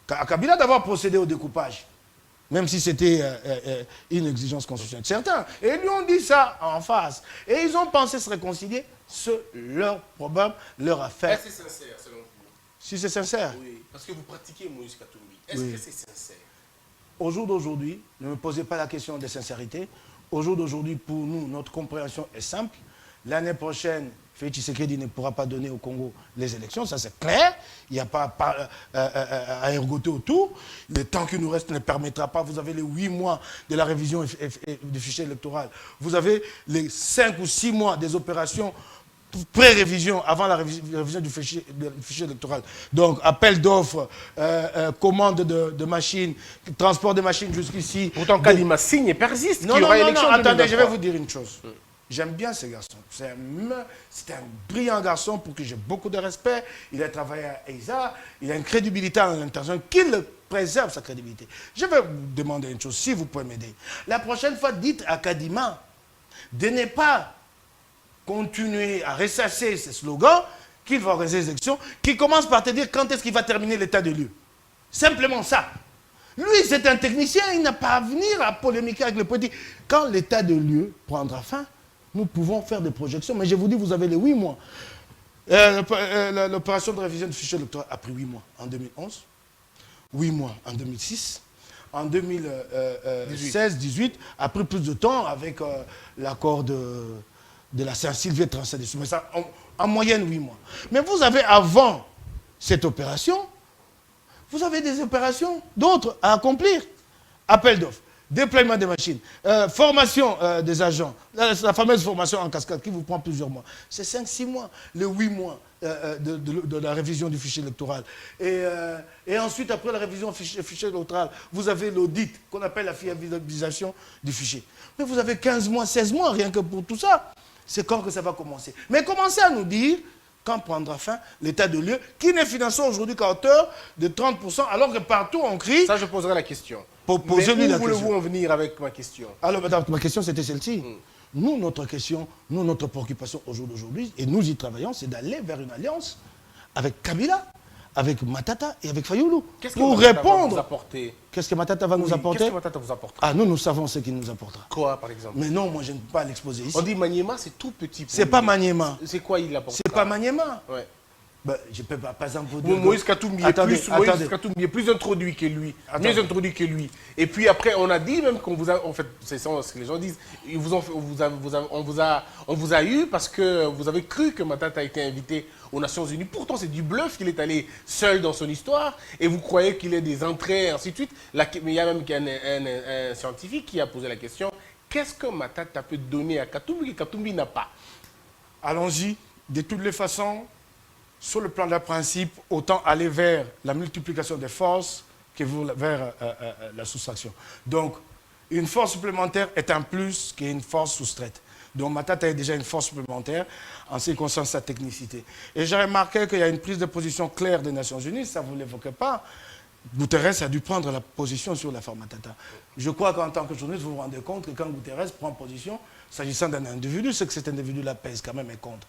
à Kabila d'avoir procédé au découpage. Même si c'était une exigence constitutionnelle. Certains. Et ils lui ont dit ça en face. Et ils ont pensé se réconcilier. C'est leur problème, leur affaire. Est-ce que c'est sincère, selon vous? Si c'est sincère. Oui, parce que vous pratiquez Moïse Katumbi. Est-ce que c'est sincère? Au jour d'aujourd'hui, ne me posez pas la question de sincérité. Au jour d'aujourd'hui, pour nous, notre compréhension est simple. L'année prochaine, Félix Tshisekedi ne pourra pas donner au Congo les élections, ça c'est clair. Il n'y a pas à ergoter autour. Le temps qui nous reste ne permettra pas. Vous avez les 8 mois de la révision du fichier électoral. Vous avez les 5 ou 6 mois des opérations pré-révision, avant la révision du fichier électoral. Donc, appel d'offres, commande de machines, transport de machines jusqu'ici. Pourtant, Kadima signe et persiste. Non, attendez, je vais vous dire une chose. J'aime bien ce garçon. C'est un brillant garçon pour qui j'ai beaucoup de respect. Il a travaillé à EISA, il a une crédibilité en l'international, qu'il préserve sa crédibilité. Je vais vous demander une chose, si vous pouvez m'aider. La prochaine fois, dites à Kadima de ne pas continuer à ressasser ces slogans, qu'il va organiser les élections, qui commence par te dire quand est-ce qu'il va terminer l'état de lieu. Simplement ça. Lui, c'est un technicien, il n'a pas à venir à polémiquer avec le politique. Quand l'état de lieu prendra fin, nous pouvons faire des projections. Mais je vous dis, vous avez les 8 mois. L'opération de révision du fichier électoral a pris 8 mois en 2011, 8 mois en 2006. En 2016-18, a pris plus de temps avec l'accord de la Saint-Sylvie transcendée. Mais ça, en moyenne, 8 mois. Mais vous avez, avant cette opération, vous avez des opérations, d'autres à accomplir. Appel d'offres, déploiement des machines, formation des agents, la fameuse formation en cascade qui vous prend plusieurs mois. C'est 5-6 mois, les 8 mois de la révision du fichier électoral. Et ensuite, après la révision du fichier électoral, vous avez l'audit qu'on appelle la fiabilisation du fichier. Mais vous avez 15 mois, 16 mois, rien que pour tout ça. C'est quand que ça va commencer. Mais commencez à nous dire quand prendra fin l'état de lieu, qui n'est financé aujourd'hui qu'à hauteur de 30%, alors que partout on crie... Ça, je poserai la question. Posez-lui la question. Où voulez-vous en venir avec ma question? Alors, madame, ma question, c'était celle-ci. Nous, notre question, notre préoccupation aujourd'hui, et nous y travaillons, c'est d'aller vers une alliance avec Kabila, avec Matata et avec Fayoulou. Pour répondre. Qu'est-ce que Matata va nous apporter? Qu'est-ce que Matata vous apportera? Ah, nous savons ce qu'il nous apportera. Quoi, par exemple? Mais non, moi, je ne peux pas l'exposer ici. On dit Maniema, c'est tout petit. C'est pas Maniema. C'est quoi il apporte? C'est pas Maniema. Ouais. Ben, je peux pas, par exemple, vous dire... Moïse Katumbi est plus introduit que lui. Mieux introduit que lui. Et puis après, on a dit même qu'on vous a... En fait, c'est ça ce que les gens disent. On vous a eu parce que vous avez cru que Matata a été invité aux Nations Unies. Pourtant, c'est du bluff qu'il est allé seul dans son histoire. Et vous croyez qu'il ait des entrées, et ainsi de suite. Mais il y a même un scientifique qui a posé la question. Qu'est-ce que Matata peut donner à Katumbi que Katumbi n'a pas? Allons-y. De toutes les façons... Sur le plan d'un principe, autant aller vers la multiplication des forces que vers la soustraction. Donc, une force supplémentaire est un plus qu'une force soustraite. Donc, Matata est déjà une force supplémentaire en ce qui concerne sa technicité. Et j'ai remarqué qu'il y a une prise de position claire des Nations Unies, ça vous l'évoquez pas. Guterres a dû prendre la position sur l'affaire Matata. Je crois qu'en tant que journaliste, vous vous rendez compte que quand Guterres prend position, s'agissant d'un individu, c'est que cet individu-là pèse quand même un compte.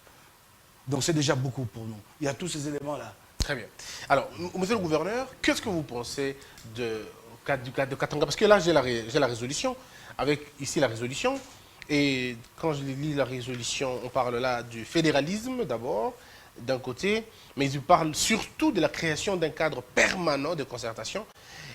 Donc c'est déjà beaucoup pour nous. Il y a tous ces éléments-là. Très bien. Alors, monsieur le gouverneur, qu'est-ce que vous pensez du cas de Katanga? Parce que là, j'ai la résolution, avec ici la résolution. Et quand je lis la résolution, on parle là du fédéralisme d'abord, d'un côté, mais il parle surtout de la création d'un cadre permanent de concertation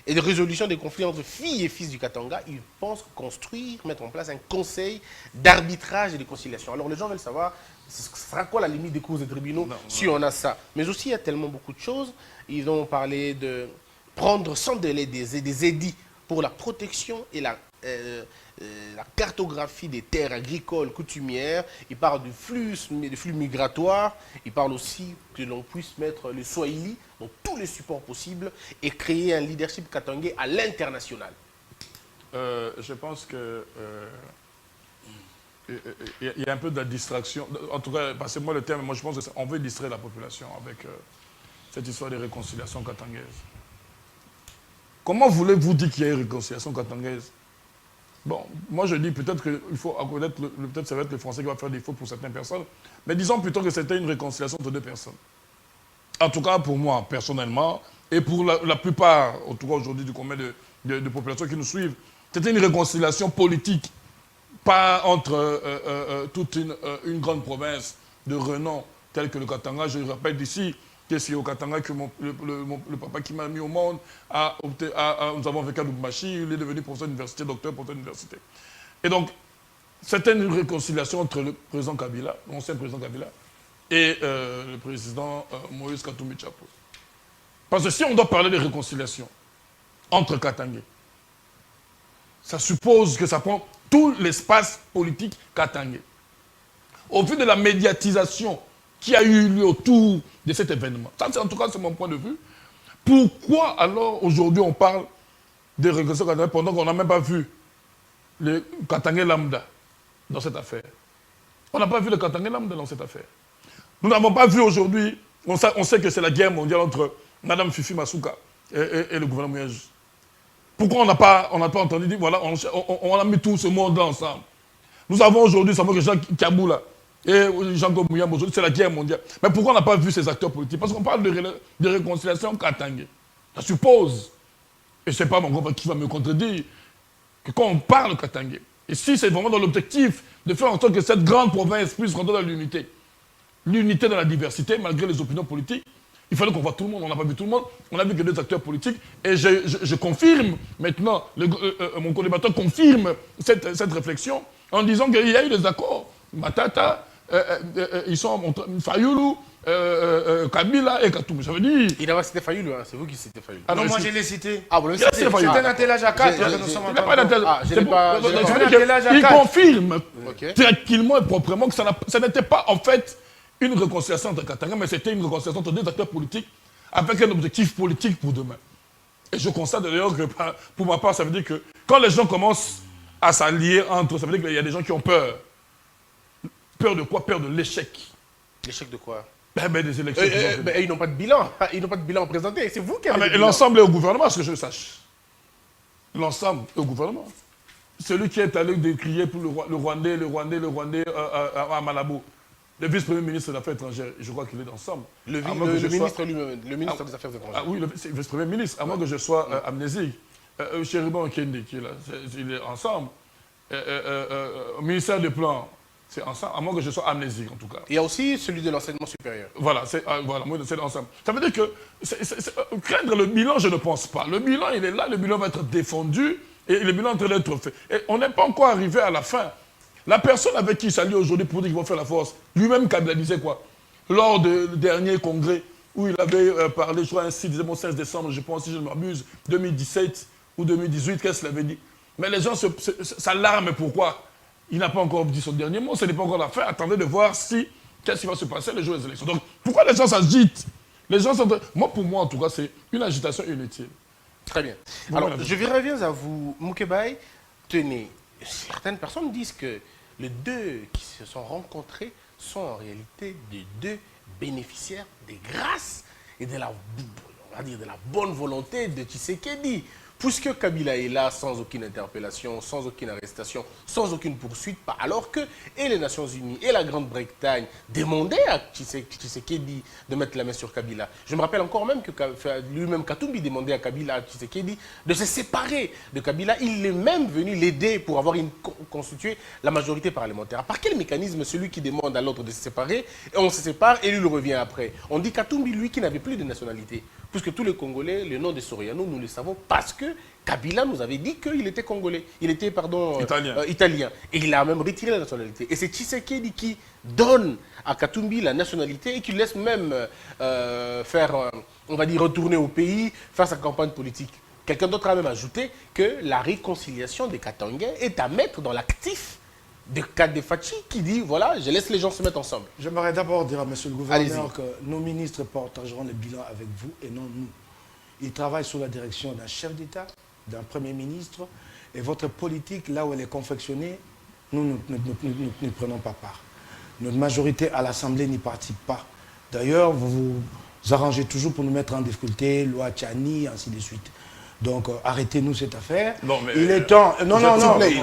et de résolution des conflits entre filles et fils du Katanga. Ils pensent construire, mettre en place un conseil d'arbitrage et de conciliation. Alors les gens veulent savoir... Ce sera quoi la limite des cours des tribunaux si on a ça? Mais aussi, il y a tellement beaucoup de choses. Ils ont parlé de prendre sans délai des édits pour la protection et la cartographie des terres agricoles coutumières. Ils parlent du flux migratoire. Ils parlent aussi que l'on puisse mettre le Swahili dans tous les supports possibles et créer un leadership katangais à l'international. Je pense que... il y a un peu de la distraction. En tout cas, passez-moi le terme, moi je pense qu'on veut distraire la population avec cette histoire de réconciliation katangaise. Comment voulez-vous dire qu'il y a une réconciliation katangaise? Bon, moi je dis peut-être qu'il faut reconnaître, peut-être ça va être le français qui va faire des fautes pour certaines personnes, mais disons plutôt que c'était une réconciliation entre deux personnes. En tout cas pour moi, personnellement, et pour la plupart, en tout cas aujourd'hui, du combien de populations qui nous suivent, c'était une réconciliation politique. Pas entre toute une grande province de renom telle que le Katanga. Je rappelle d'ici que c'est au Katanga que le papa qui m'a mis au monde nous avons vécu à Lubumbashi, il est devenu professeur d'université, docteur professeur d'université. Et donc, c'était une réconciliation entre le président Kabila, l'ancien président Kabila, et le président Moïse Katumbi Tchapo. Parce que si on doit parler de réconciliation entre Katangé, ça suppose que ça prend tout l'espace politique katangé. Au vu de la médiatisation qui a eu lieu autour de cet événement, ça, en tout cas, c'est mon point de vue. Pourquoi alors aujourd'hui on parle de réconciliation katangé pendant qu'on n'a même pas vu le Katangé lambda dans cette affaire? On n'a pas vu le Katangé lambda dans cette affaire. Nous n'avons pas vu aujourd'hui, on sait que c'est la guerre mondiale entre Mme Fifi Masuka et le gouvernement Mouyej. Pourquoi on n'a pas entendu dire, voilà, on a mis tout ce monde-là ensemble. Nous avons aujourd'hui, ça que Jean Kaboula et Jean Gomouyam, aujourd'hui, c'est la guerre mondiale. Mais pourquoi on n'a pas vu ces acteurs politiques? Parce qu'on parle de réconciliation katangé. Ça suppose, et ce n'est pas mon groupe qui va me contredire, que quand on parle katangé, et si c'est vraiment dans l'objectif de faire en sorte que cette grande province puisse rentrer dans l'unité, l'unité dans la diversité, malgré les opinions politiques, il fallait qu'on voit tout le monde. On n'a pas vu tout le monde. On a vu que deux acteurs politiques. Et je confirme maintenant, mon co-débatteur confirme cette réflexion en disant qu'il y a eu des accords. Matata, ils sont Fayoulou, Kabila et Katumbi. Ça veut dire... Il n'a pas cité Fayoulou, hein. C'est vous qui citez Fayoulou. Ah non, moi je l'ai cité. Ah, vous l'avez cité. C'est un attelage à 4. Il n'a pas d'attelage. Je Il confirme tranquillement et proprement que ça n'était pas en fait une réconciliation entre Katanga, mais c'était une réconciliation entre deux acteurs politiques avec un objectif politique pour demain. Et je constate d'ailleurs que, pour ma part, ça veut dire que quand les gens commencent à s'allier entre eux, ça veut dire qu'il y a des gens qui ont peur. Peur de quoi? Peur de l'échec. L'échec de quoi? Des élections. Ils n'ont pas de bilan. Ils n'ont pas de bilan présenté. C'est vous qui avez le l'ensemble est au gouvernement, à ce que je sache. L'ensemble est au gouvernement. Celui qui est allé décrier pour le Rwandais à Malabo. Le vice-premier ministre des Affaires étrangères, je crois qu'il est ensemble. Le ministre lui-même, le ministre des Affaires étrangères. Ah oui, le vice-premier ministre, à moins que je sois amnésique. Chéribon Kendi, qui est là, il est ensemble. Au ministère des Plans, c'est ensemble, à moins que je sois amnésique en tout cas. Il y a aussi celui de l'enseignement supérieur. Voilà, c'est ensemble. Ça veut dire que craindre le bilan, je ne pense pas. Le bilan, il est là, le bilan va être défendu et le bilan est en train d'être fait. Et on n'est pas encore arrivé à la fin. La personne avec qui il s'allie aujourd'hui pour dire qu'ils vont faire la force, lui-même Kabila disait quoi? Lors du dernier congrès où il avait parlé, je crois, ainsi, disait, 16 décembre, je pense, si je ne m'abuse, 2017 ou 2018, qu'est-ce qu'il avait dit? Mais les gens s'alarment, pourquoi? Il n'a pas encore dit son dernier mot, ce n'est pas encore la fin. Attendez de voir qu'est-ce qui va se passer le jour des élections. Donc, pourquoi les gens s'agitent? Les gens sont... Moi, pour moi, en tout cas, c'est une agitation inutile. Très bien. Alors, je reviens à vous, Moukebaye. Tenez, certaines personnes disent que les deux qui se sont rencontrés sont en réalité des deux bénéficiaires des grâces et de la, on va dire, de la bonne volonté de Tshisekedi. Puisque Kabila est là sans aucune interpellation, sans aucune arrestation, sans aucune poursuite, alors que et les Nations Unies et la Grande-Bretagne demandaient à Tshisekedi de mettre la main sur Kabila. Je me rappelle encore même que lui-même Katumbi demandait à Kabila, à Tshisekedi, de se séparer de Kabila. Il est même venu l'aider pour avoir constitué la majorité parlementaire. Par quel mécanisme celui qui demande à l'autre de se séparer, et on se sépare et lui le revient après? On dit Katumbi, lui, qui n'avait plus de nationalité. Puisque tous les Congolais, le nom de Soriano, nous le savons parce que Kabila nous avait dit qu'il était Congolais. Il était, italien. Et il a même retiré la nationalité. Et c'est Tshisekedi qui donne à Katumbi la nationalité et qui laisse même faire, on va dire, retourner au pays, faire sa campagne politique. Quelqu'un d'autre a même ajouté que la réconciliation des Katangais est à mettre dans l'actif de Kadefati qui dit, voilà, je laisse les gens se mettre ensemble. J'aimerais d'abord dire à M. le gouverneur que nos ministres partageront le bilan avec vous et non nous. Ils travaillent sous la direction d'un chef d'État, d'un Premier ministre, et votre politique, là où elle est confectionnée, nous ne prenons pas part. Notre majorité à l'Assemblée n'y participe pas. D'ailleurs, vous vous arrangez toujours pour nous mettre en difficulté, loi Tchani, ainsi de suite. Donc, arrêtez-nous cette affaire. Non, mais il est temps. Non.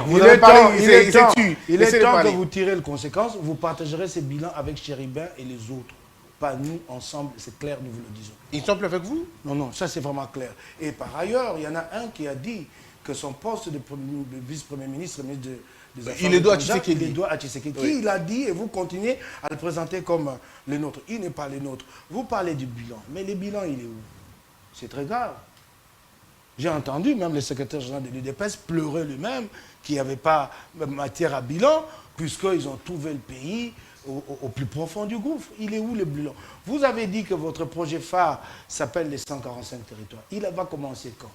Il est temps que vous tirez les conséquences. Vous partagerez ces bilans avec Chéribin et les autres. Pas nous, ensemble. C'est clair, nous vous le disons. Ils sont plus avec vous? Non, ça c'est vraiment clair. Et par ailleurs, il y en a un qui a dit que son poste de vice-premier ministre, ministre des Affaires il est doit à Tshisekedi. Il est doit à Tshisekedi. Oui. Il a dit, et vous continuez à le présenter comme les nôtres. Il n'est pas les nôtres. Vous parlez du bilan. Mais le bilan, il est où? C'est très grave. J'ai entendu même le secrétaire général de l'UDPS pleurer lui-même qu'il n'y avait pas matière à bilan, puisqu'ils ont trouvé le pays au plus profond du gouffre. Il est où le bilan? Vous avez dit que votre projet phare s'appelle les 145 territoires. Il va commencer quand?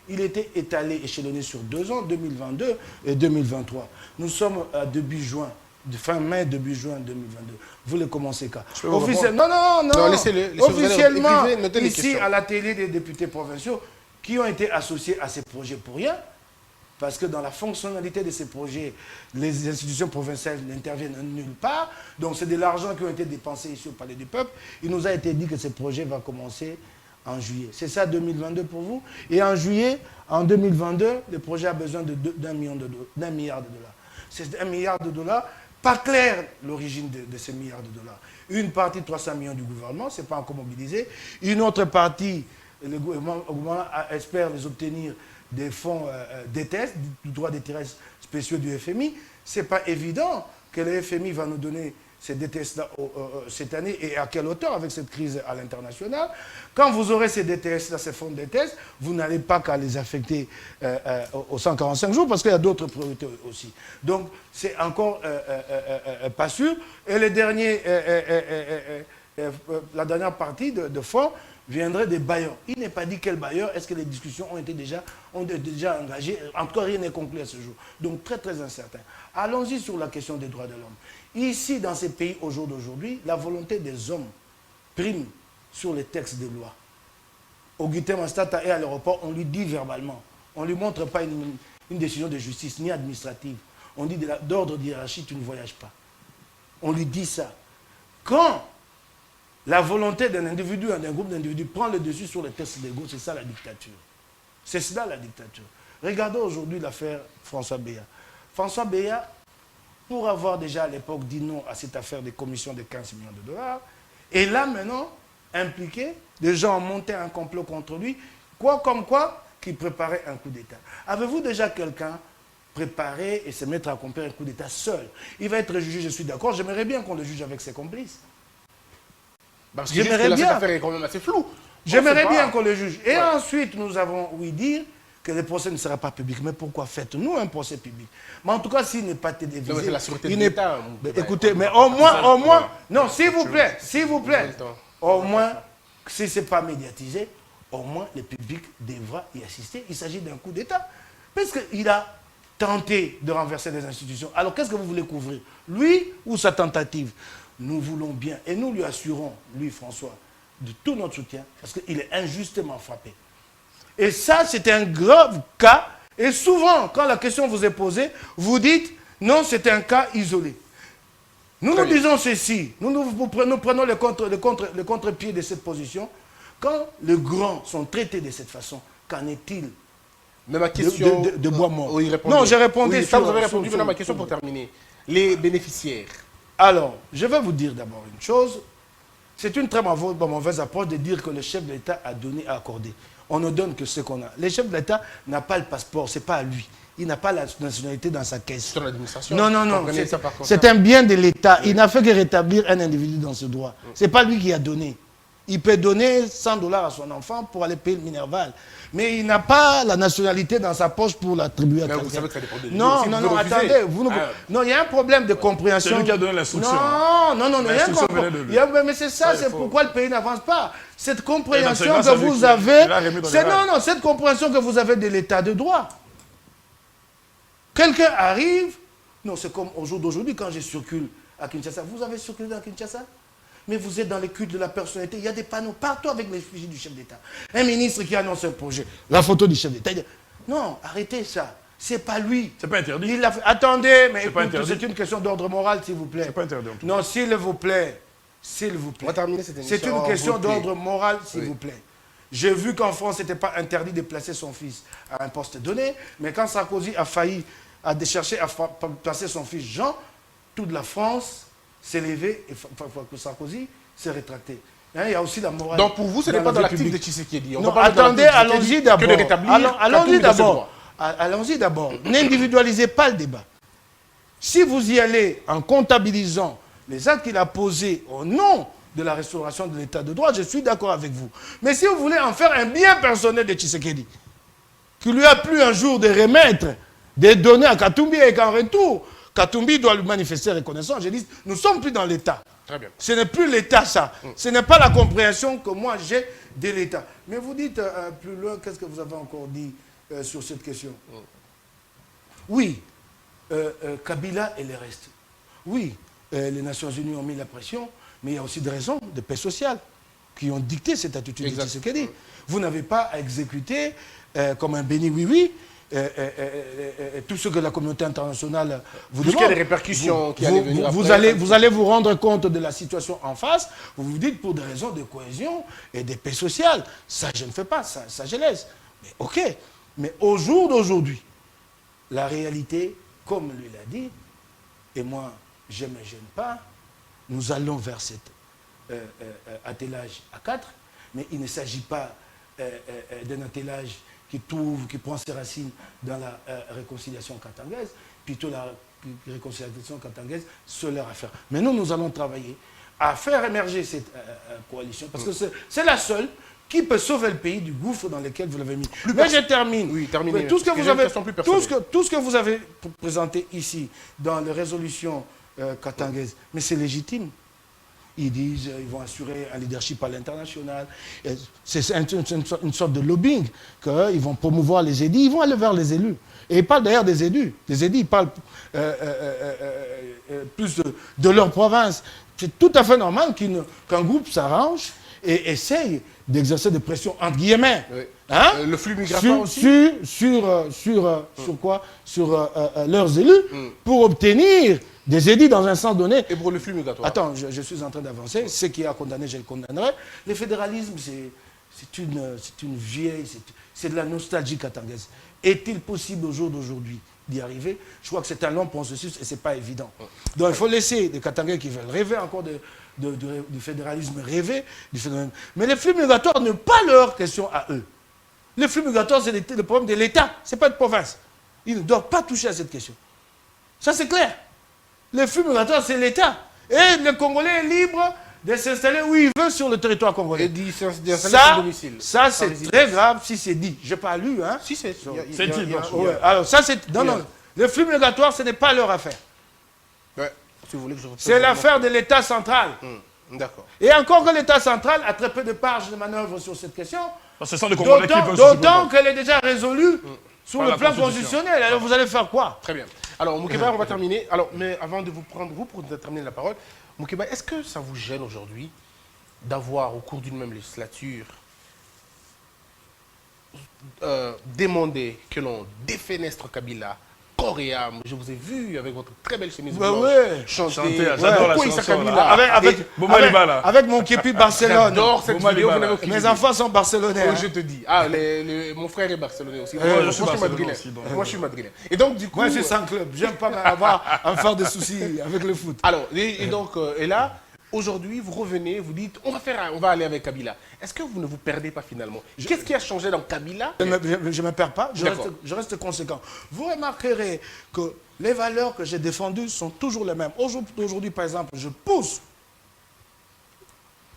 Il était étalé, échelonné sur 2 ans, 2022 et 2023. Nous sommes à début juin, fin mai, début juin 2022. Vous le commencez quand? Officiellement, non, laissez-le. Officiellement, Notez les ici, questions. à la télé des députés provinciaux, qui ont été associés à ces projets pour rien, parce que dans la fonctionnalité de ces projets, les institutions provinciales n'interviennent nulle part. Donc c'est de l'argent qui a été dépensé ici au Palais du Peuple. Il nous a été dit que ce projet va commencer en juillet. C'est ça 2022 pour vous? Et en juillet, en 2022, le projet a besoin d'un milliard de dollars. C'est $1 milliard. Pas clair l'origine de ces milliards de dollars. Une partie, 300 millions du gouvernement, ce n'est pas encore mobilisé. Une autre partie, le gouvernement espère les obtenir des fonds DTS, du droit d'intérêt spéciaux du FMI. Ce n'est pas évident que le FMI va nous donner ces DTS-là cette année et à quelle hauteur avec cette crise à l'international. Quand vous aurez ces DTS-là, ces fonds de DTS, vous n'allez pas qu'à les affecter aux 145 jours parce qu'il y a d'autres priorités aussi. Donc, c'est encore pas sûr. Et le dernier, la dernière partie de fonds viendrait des bailleurs. Il n'est pas dit quel bailleur, est-ce que les discussions ont déjà engagées. En tout cas, rien n'est conclu à ce jour. Donc, très, très incertain. Allons-y sur la question des droits de l'homme. Ici, dans ces pays au jour d'aujourd'hui, la volonté des hommes prime sur les textes de loi. Au Guitémastata et à l'aéroport, on lui dit verbalement. On ne lui montre pas une décision de justice, ni administrative. On dit d'ordre d'hierarchie, tu ne voyages pas. On lui dit ça. Quand la volonté d'un individu, d'un groupe d'individus prend le dessus sur les textes légaux, c'est ça la dictature. C'est cela la dictature. Regardons aujourd'hui l'affaire François Béat. François Béat, pour avoir déjà à l'époque dit non à cette affaire des commissions de 15 millions de dollars, et là maintenant, impliqué, des gens ont monté un complot contre lui, comme quoi, qu'il préparait un coup d'État. Avez-vous déjà quelqu'un préparé et se mettre à accomplir un coup d'État seul? Il va être jugé, je suis d'accord, j'aimerais bien qu'on le juge avec ses complices. Parce que cette affaire est quand même assez floue. J'aimerais bien qu'on le juge. Et ensuite, nous avons ouï dire que le procès ne sera pas public. Mais pourquoi faites-nous un procès public? Mais en tout cas, s'il n'est pas télévisé... C'est la sûreté de l'État. Écoutez, mais au moins... Non, s'il vous plaît, au moins, si ce n'est pas médiatisé, au moins le public devra y assister. Il s'agit d'un coup d'État. Parce qu'il a tenté de renverser les institutions. Alors, qu'est-ce que vous voulez couvrir? Lui ou sa tentative? Nous voulons bien, et nous lui assurons, lui François, de tout notre soutien, parce qu'il est injustement frappé. Et ça, c'est un grave cas. Et souvent, quand la question vous est posée, vous dites, non, c'est un cas isolé. Nous nous disons ceci, nous prenons le contre-pied de cette position. Quand les grands sont traités de cette façon, qu'en est-il mais ma question de bois mort? Oui, non, j'ai répondu oui, ça, vous avez répondu. Maintenant, ma question pour terminer. Les bénéficiaires. Alors, je vais vous dire d'abord une chose. C'est une très mauvaise approche de dire que le chef de l'État a donné, a accordé. On ne donne que ce qu'on a. Le chef de l'État n'a pas le passeport, ce n'est pas à lui. Il n'a pas la nationalité dans sa caisse. Sur l'administration. Non. C'est un bien de l'État. Il n'a fait que rétablir un individu dans ce droit. Ce n'est pas lui qui a donné. Il peut donner 100 $ à son enfant pour aller payer le Minerval. Mais il n'a pas la nationalité dans sa poche pour l'attribuer à quelqu'un. Vous savez que ça dépend de lui. Non, attendez. Non, il y a un problème de compréhension. C'est lui qui a donné l'instruction. Non, il y a mais c'est ça, c'est pourquoi le pays n'avance pas. Cette compréhension que vous avez... cette compréhension que vous avez de l'état de droit. Quelqu'un arrive... Non, c'est comme au jour d'aujourd'hui, quand je circule à Kinshasa. Vous avez circulé dans Kinshasa? Mais vous êtes dans les cultes de la personnalité. Il y a des panneaux partout avec l'effigie du chef d'État. Un ministre qui annonce un projet, la photo du chef d'État. Non, arrêtez ça. C'est pas lui. C'est pas interdit. Attendez, mais c'est une question d'ordre moral, s'il vous plaît. C'est pas interdit. Non, s'il vous plaît. S'il vous plaît. C'est une question d'ordre moral, s'il vous plaît. J'ai vu qu'en France, ce n'était pas interdit de placer son fils à un poste donné, mais quand Sarkozy a failli chercher à placer son fils Jean, toute la France s'est levée et que Sarkozy s'est rétracté. Hein, il y a aussi la morale. Donc pour vous, ce n'est pas dans l'actif de Tshisekedi. Non, attendez, allons-y d'abord. Allons-y d'abord. N'individualisez pas le débat. Si vous y allez en comptabilisant les actes qu'il a posés au nom de la restauration de l'état de droit, je suis d'accord avec vous. Mais si vous voulez en faire un bien personnel de Tshisekedi, qui lui a plu un jour de remettre des données à Katumbi et qu'en retour, Katumbi doit lui manifester reconnaissance. J'ai dit, nous ne sommes plus dans l'État. Très bien. Ce n'est plus l'État, ça. Ce n'est pas la compréhension que moi j'ai de l'État. Mais vous dites plus loin, qu'est-ce que vous avez encore dit sur cette question? Oui, Kabila et les restes. Oui, les Nations Unies ont mis la pression, mais il y a aussi des raisons de paix sociale qui ont dicté cette attitude de Tshisekedi. Vous n'avez pas à exécuter comme un béni oui-oui tout ce que la communauté internationale vous demande. Jusqu'à des répercussions qui allaient venir vous après. allez vous rendre compte de la situation en face. Vous vous dites pour des raisons de cohésion et de paix sociale. Ça, je ne fais pas, ça je laisse. Mais ok, mais au jour d'aujourd'hui, la réalité, comme lui l'a dit, et moi, je ne me gêne pas, nous allons vers cet attelage à 4, mais il ne s'agit pas d'un attelage qui prend ses racines dans la réconciliation katangaise, plutôt la réconciliation katangaise, c'est leur affaire. Mais nous allons travailler à faire émerger cette coalition, parce que c'est la seule qui peut sauver le pays du gouffre dans lequel vous l'avez mis. Mais je termine. Oui, terminez. Tout ce que vous avez présenté ici, dans les résolutions katangaises, mais c'est légitime. Ils disent qu'ils vont assurer un leadership à l'international. C'est une sorte de lobbying, qu'ils vont promouvoir les édits. Ils vont aller vers les élus. Et ils parlent d'ailleurs des élus. Les édits, ils parlent plus de leur province. C'est tout à fait normal qu'un groupe s'arrange et essaye d'exercer des pressions entre guillemets. Oui. Hein? Le flux migratoire aussi sur quoi? Sur leurs élus pour obtenir des édits dans un sens donné. Et pour le flux migratoire. Attends, je suis en train d'avancer. Ce qui est à condamner, je le condamnerai. Le fédéralisme, c'est une vieille, c'est de la nostalgie katangaise. Est-il possible au jour d'aujourd'hui d'y arriver? Je crois que c'est un long processus et ce n'est pas évident. Donc il faut laisser des Katangais qui veulent rêver encore du fédéralisme rêver. Mais les flux migratoires ne sont pas leur question à eux. Les flux migratoires, c'est le problème de l'État, ce n'est pas de province. Ils ne doivent pas toucher à cette question. Ça, c'est clair. Les flux migratoires, c'est l'État. Et le Congolais est libre de s'installer où il veut sur le territoire congolais. Et d'y s'installer à domicile. Ça, c'est très grave si c'est dit. Je n'ai pas lu, hein. Si, c'est dit. Alors, ça, c'est... Non. Les flux migratoires, ce n'est pas leur affaire. Ouais. Si vous voulez que je c'est l'affaire de l'État central. D'accord. Et encore que l'État central a très peu de marge de manœuvre sur cette question. Ce sont les Congolais qui veulent... D'autant qu'elle est déjà résolue sur le plan constitution. constitutionnel. Alors, vous allez faire quoi? Très bien. Alors, Moukeba, on va terminer. Alors, mais avant de vous prendre, pour terminer la parole, Moukeba, est-ce que ça vous gêne aujourd'hui d'avoir, au cours d'une même législature, demandé que l'on défenestre Kabila, corps et âme? Je vous ai vu avec votre très belle chemise blanche chanter. J'adore la chanson, Kabila. Avec mon képi Barcelone. J'adore cette vidéo. Mes enfants sont barcelonais. Oh, je te dis. Ah, mon frère est barcelonais aussi. je suis Moi, madrilène. Moi, je suis madrilène. Et donc, du coup... Moi, je suis sans club. J'aime pas à faire des soucis avec le foot. Alors, et là, aujourd'hui, vous revenez, vous dites, on va aller avec Kabila. Est-ce que vous ne vous perdez pas finalement? Qu'est-ce qui a changé dans Kabila? Je ne me perds pas, je reste conséquent. Vous remarquerez que les valeurs que j'ai défendues sont toujours les mêmes. Aujourd'hui, par exemple, je pousse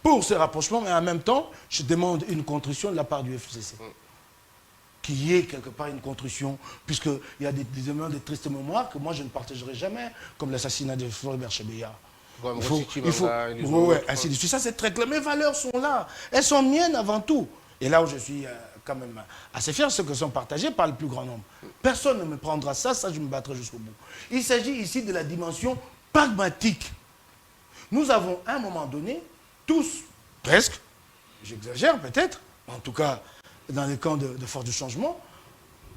pour ces rapprochements, mais en même temps, je demande une contrition de la part du FCC. Qu'il y ait quelque part une contrition, puisqu'il y a des éléments de triste mémoire que moi je ne partagerai jamais, comme l'assassinat de Floribert Chebeya. Ainsi de suite. Ça, c'est très clair. Mes valeurs sont là. Elles sont miennes avant tout. Et là où je suis quand même assez fier, ceux qui sont partagés par le plus grand nombre. Personne ne me prendra ça, je me battrai jusqu'au bout. Il s'agit ici de la dimension pragmatique. Nous avons, à un moment donné, tous, presque, j'exagère peut-être, en tout cas dans les camps de force du changement,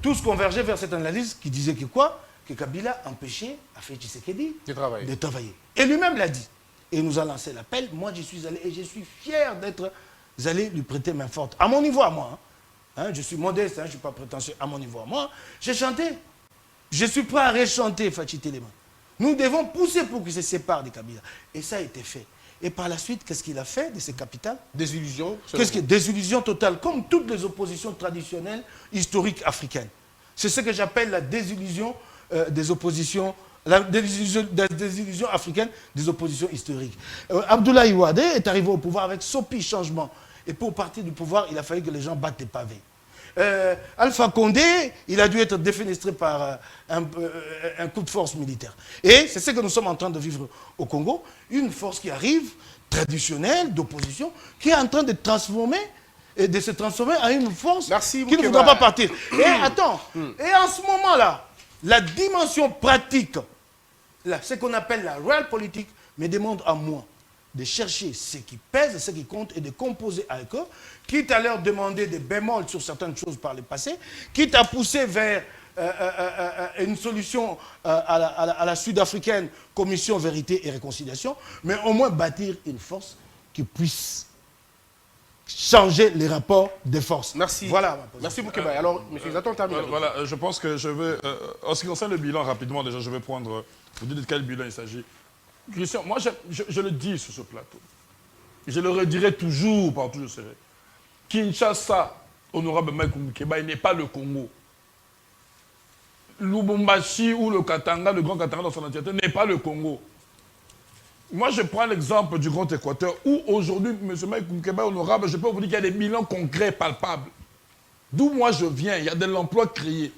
tous convergeaient vers cette analyse qui disait que quoi? Que Kabila empêchait Affaire Tshisekedi de travailler. Et lui-même l'a dit. Et il nous a lancé l'appel. Moi, j'y suis allé et je suis fier d'être allé lui prêter main forte. À mon niveau, à moi. Hein, je suis modeste, je ne suis pas prétentieux. À mon niveau, à moi, j'ai chanté. Je suis prêt à rechanter Fachi Téléma. Nous devons pousser pour qu'il se sépare de Kabila. Et ça a été fait. Et par la suite, qu'est-ce qu'il a fait de ses capitales? Désillusion. Désillusion totale, comme toutes les oppositions traditionnelles, historiques africaines. C'est ce que j'appelle la désillusion des oppositions, la désillusion africaine des oppositions historiques. Abdoulaye Wade est arrivé au pouvoir avec Sopi changement. Et pour partir du pouvoir, il a fallu que les gens battent les pavés. Alpha Condé, il a dû être défenestré par un coup de force militaire. Et c'est ce que nous sommes en train de vivre au Congo, une force qui arrive, traditionnelle, d'opposition, qui est en train de se transformer en une force qui ne voudra pas partir. Et attends, et en ce moment-là, la dimension pratique, là, ce qu'on appelle la réelle politique, me demande à moi de chercher ce qui pèse, ce qui compte et de composer avec eux, quitte à leur demander des bémols sur certaines choses par le passé, quitte à pousser vers une solution à la sud-africaine Commission Vérité et Réconciliation, mais au moins bâtir une force qui puisse changer les rapports de force. Merci. Voilà. Merci Boukeba. Alors, monsieur Zaton, termine. Voilà, je pense que je vais... en ce qui concerne le bilan, rapidement, déjà, je vais prendre... Vous dites de quel bilan il s'agit. Christian, moi, je le dis sur ce plateau. Je le redirai toujours, partout où je serai. Kinshasa, honorable Mike Boukeba, il n'est pas le Congo. Lubumbashi ou le Katanga, le Grand Katanga dans son entièreté, n'est pas le Congo. Moi, je prends l'exemple du Grand Équateur, où aujourd'hui, M. Mike Boukeba, honorable, je peux vous dire qu'il y a des bilans concrets, palpables. D'où moi je viens, il y a de l'emploi créé,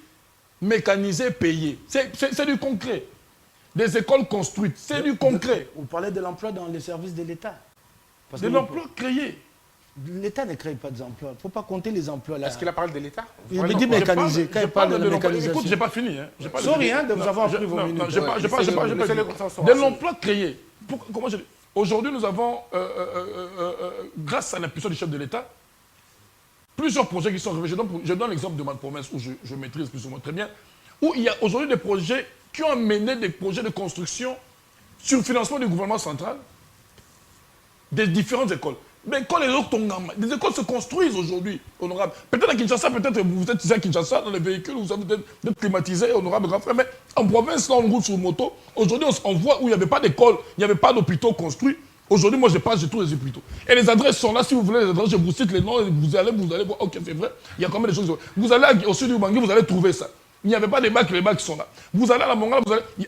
mécanisé, payé. C'est du concret. Des écoles construites, c'est du concret. Vous parlez de l'emploi dans les services de l'État. De l'emploi créé. L'État ne crée pas d'emplois. Il ne faut pas compter les emplois là. Est-ce qu'il a parlé de l'État? Il me dit mécanisé. Quand il parle de mécanisation. Écoute, je n'ai pas fini. Hein. Sorry de vous avoir pris vos minutes. Je n'ai pas de l'emploi créé. Comment je dis? Aujourd'hui, nous avons, grâce à l'impulsion du chef de l'État, plusieurs projets qui sont arrivés. Je donne l'exemple de ma promesse où je maîtrise plus ou moins très bien, où il y a aujourd'hui des projets qui ont mené des projets de construction sur le financement du gouvernement central, des différentes écoles. Mais quand les autres des écoles se construisent aujourd'hui, honorable. Peut-être à Kinshasa, peut-être vous êtes ici à Kinshasa, dans les véhicules, vous avez peut-être climatisé, honorable grand frère, mais en province, là, on roule sur moto. Aujourd'hui, on voit où il n'y avait pas d'école, il n'y avait pas d'hôpitaux construits. Aujourd'hui, moi, je passe, j'ai tous les hôpitaux. Et les adresses sont là, si vous voulez les adresses, je vous cite les noms, vous allez voir, ok, c'est vrai, il y a quand même des choses. Vous allez au sud du Bangui, vous allez trouver ça. Il n'y avait pas de bacs, les bacs sont là. Vous allez à la Mongala,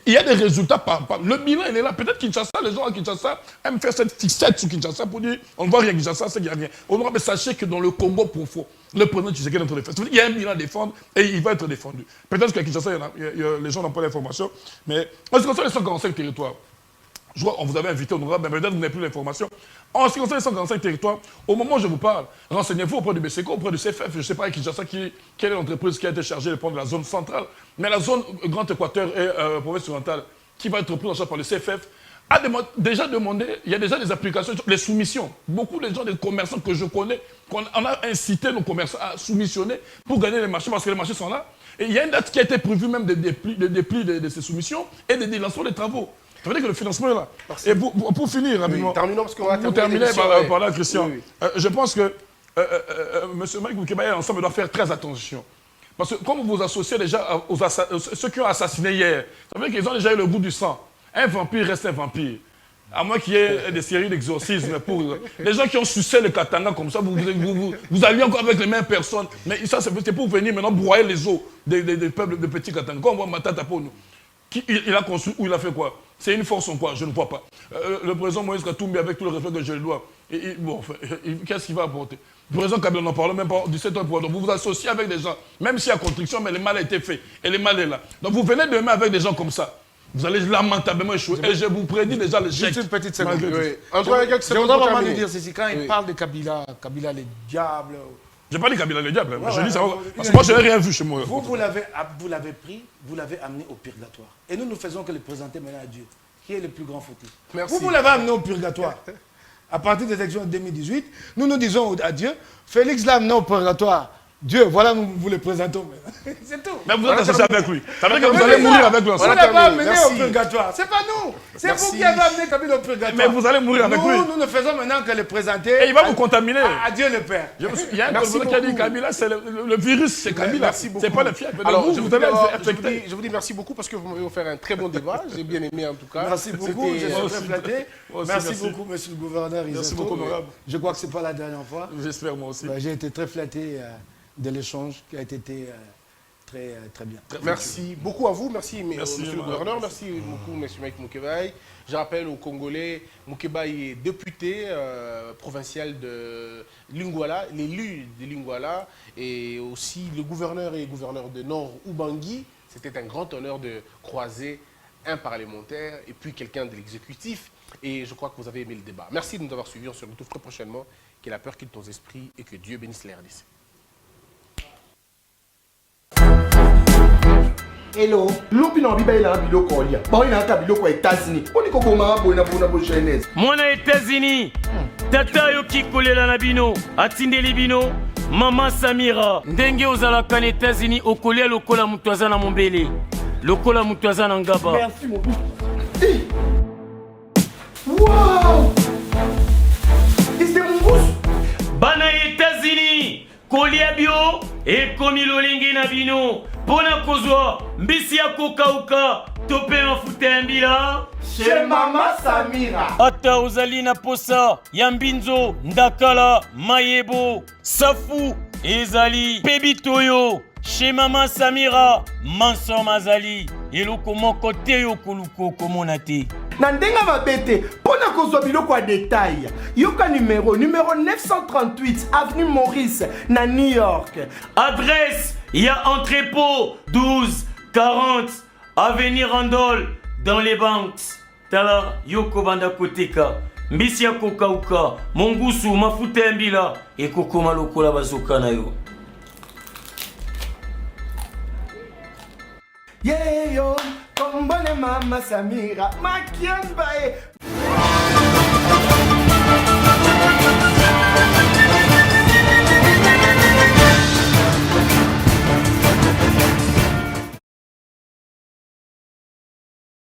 il y a des résultats par. Le bilan, il est là. Peut-être Kinshasa, les gens à Kinshasa aiment faire cette fixette sur Kinshasa pour dire on ne voit rien à Kinshasa, c'est qu'il n'y a rien. Honorable, sachez que dans le Congo profond, le président Tshisekedi est en train de faire. Il y a un bilan à défendre et il va être défendu. Peut-être qu'à Kinshasa, les gens n'ont pas l'information. Mais en ce qui concerne les 145 territoires, je crois qu'on vous avait invité, honorable, mais peut-être que vous n'avez plus l'information. En ce qui concerne les 145 territoires, au moment où je vous parle, renseignez-vous auprès du BCECO, auprès du CFF, je ne sais pas à Kinshasa quelle est l'entreprise qui a été chargée de prendre la zone centrale, mais la zone Grand Équateur et province orientale, qui va être prise en charge par le CFF, a déjà demandé, il y a déjà des applications, les soumissions. Beaucoup de gens, des commerçants que je connais, on a incité nos commerçants à soumissionner pour gagner les marchés, parce que les marchés sont là. Et il y a une date qui a été prévue même de dépli de ces soumissions et de lancement des travaux. Ça veut dire que le financement est là. Merci. Et pour finir, rapidement, pour terminer par là, Christian, je pense que M. Mike Boukeba ensemble doit faire très attention. Parce que comme vous vous associez déjà aux ceux qui ont assassiné hier, ça veut dire qu'ils ont déjà eu le goût du sang. Un vampire reste un vampire. À moins qu'il y ait des séries d'exorcismes pour les gens qui ont sucé le Katanga comme ça, vous alliez encore avec les mêmes personnes. Mais ça, c'est pour venir maintenant broyer les os des peuples de petits Katanga. Quand on voit Matata Pono, il a construit ou il a fait quoi? C'est une force en quoi? Je ne vois pas. Le président Moïse Katumbi, avec tout le respect que je lui dois, qu'est-ce qu'il va apporter? Le président Kabila n'en parle même pas 17 ans pour donc vous vous associez avec des gens, même s'il y a construction, mais le mal a été fait. Et le mal est là. Donc vous venez demain avec des gens comme ça. Vous allez lamentablement échouer. Et je vous prédis déjà l'échec. Juste une petite seconde. Je voudrais vraiment lui dire ceci. Quand il parle de Kabila, Kabila le diable... Je n'ai pas dit Kabila le diable. Je dis ça parce que moi, je n'ai rien vu chez moi. Vous l'avez pris, vous l'avez amené au purgatoire. Et nous ne faisons que le présenter maintenant à Dieu, qui est le plus grand fautif. Vous l'avez amené au purgatoire. À partir des élections de 2018, nous disons à Dieu, Félix l'a amené au purgatoire. Dieu, voilà, nous vous le présentons. C'est tout. Mais vous êtes associé avec lui. Ça veut dire que vous allez mourir avec lui. Vous l'avez amené au purgatoire. C'est pas nous. C'est vous qui avez amené Kabila au purgatoire. Mais vous allez mourir avec lui. Nous ne faisons maintenant que le présenter. Et il va vous contaminer. À Dieu le Père. Il y a un président qui a dit Kabila, c'est le virus, c'est Kabila. C'est pas le fièvre. Alors, je vous dis merci beaucoup parce que vous m'avez offert un très bon débat. J'ai bien aimé en tout cas. Merci beaucoup. Je suis très flatté. Merci beaucoup, monsieur le gouverneur. Merci beaucoup, honorable. Je crois que ce n'est pas la dernière fois. J'espère moi aussi. J'ai été très flatté de l'échange qui a été très bien. Merci beaucoup à vous, merci, Merci, monsieur le gouverneur, merci beaucoup, monsieur Mike Moukebaï. Je rappelle aux Congolais, Moukebaï est député provincial de Lingouala, l'élu de Lingouala, et aussi le gouverneur et gouverneur de Nord Ubangui. C'était un grand honneur de croiser un parlementaire et puis quelqu'un de l'exécutif. Et je crois que vous avez aimé le débat. Merci de nous avoir suivis. On se retrouve très prochainement. Que la peur quitte ton esprit et que Dieu bénisse les RDC. Hello. Lupi na biba ila biloko olia. Ba ina ka biloko États-Unis. Oni ko goma bona jeunesse. Mwana États-Unis. Tata yo kikolela na bino. Atindeli bino. Mama Samira. Ndenge ozalaka na États-Unis okolia lokola mutu aza na mombele. Lokola mutu aza na ngaba. Merci mon fils. Hey. Wow. C'est mon boss. Bana États-Unis. Kolia bio e komi lolingi na bino. Pona kozwa mbisi ya kokauka tope mafuta ya mbila Chez Mama Samira. ata ozali na posa ya mbinzo ndakala mayebo safu ezali pebitoyo chez Mama Samira manso mazali eloko moko te yo koluka komona te Na ndenga babete pona kozwa biloko ya détail. Yoka numéro 938 avenue Maurice na New York. adresse ya entrepôt 1240 avenue Randol dans les banques tala yoko banda koteka mbisi ya kokauka mongusu mafuta ya mbila ekokoma lokola bazoka na yo. Yeah yo, kombone Mama Samira, makiambae.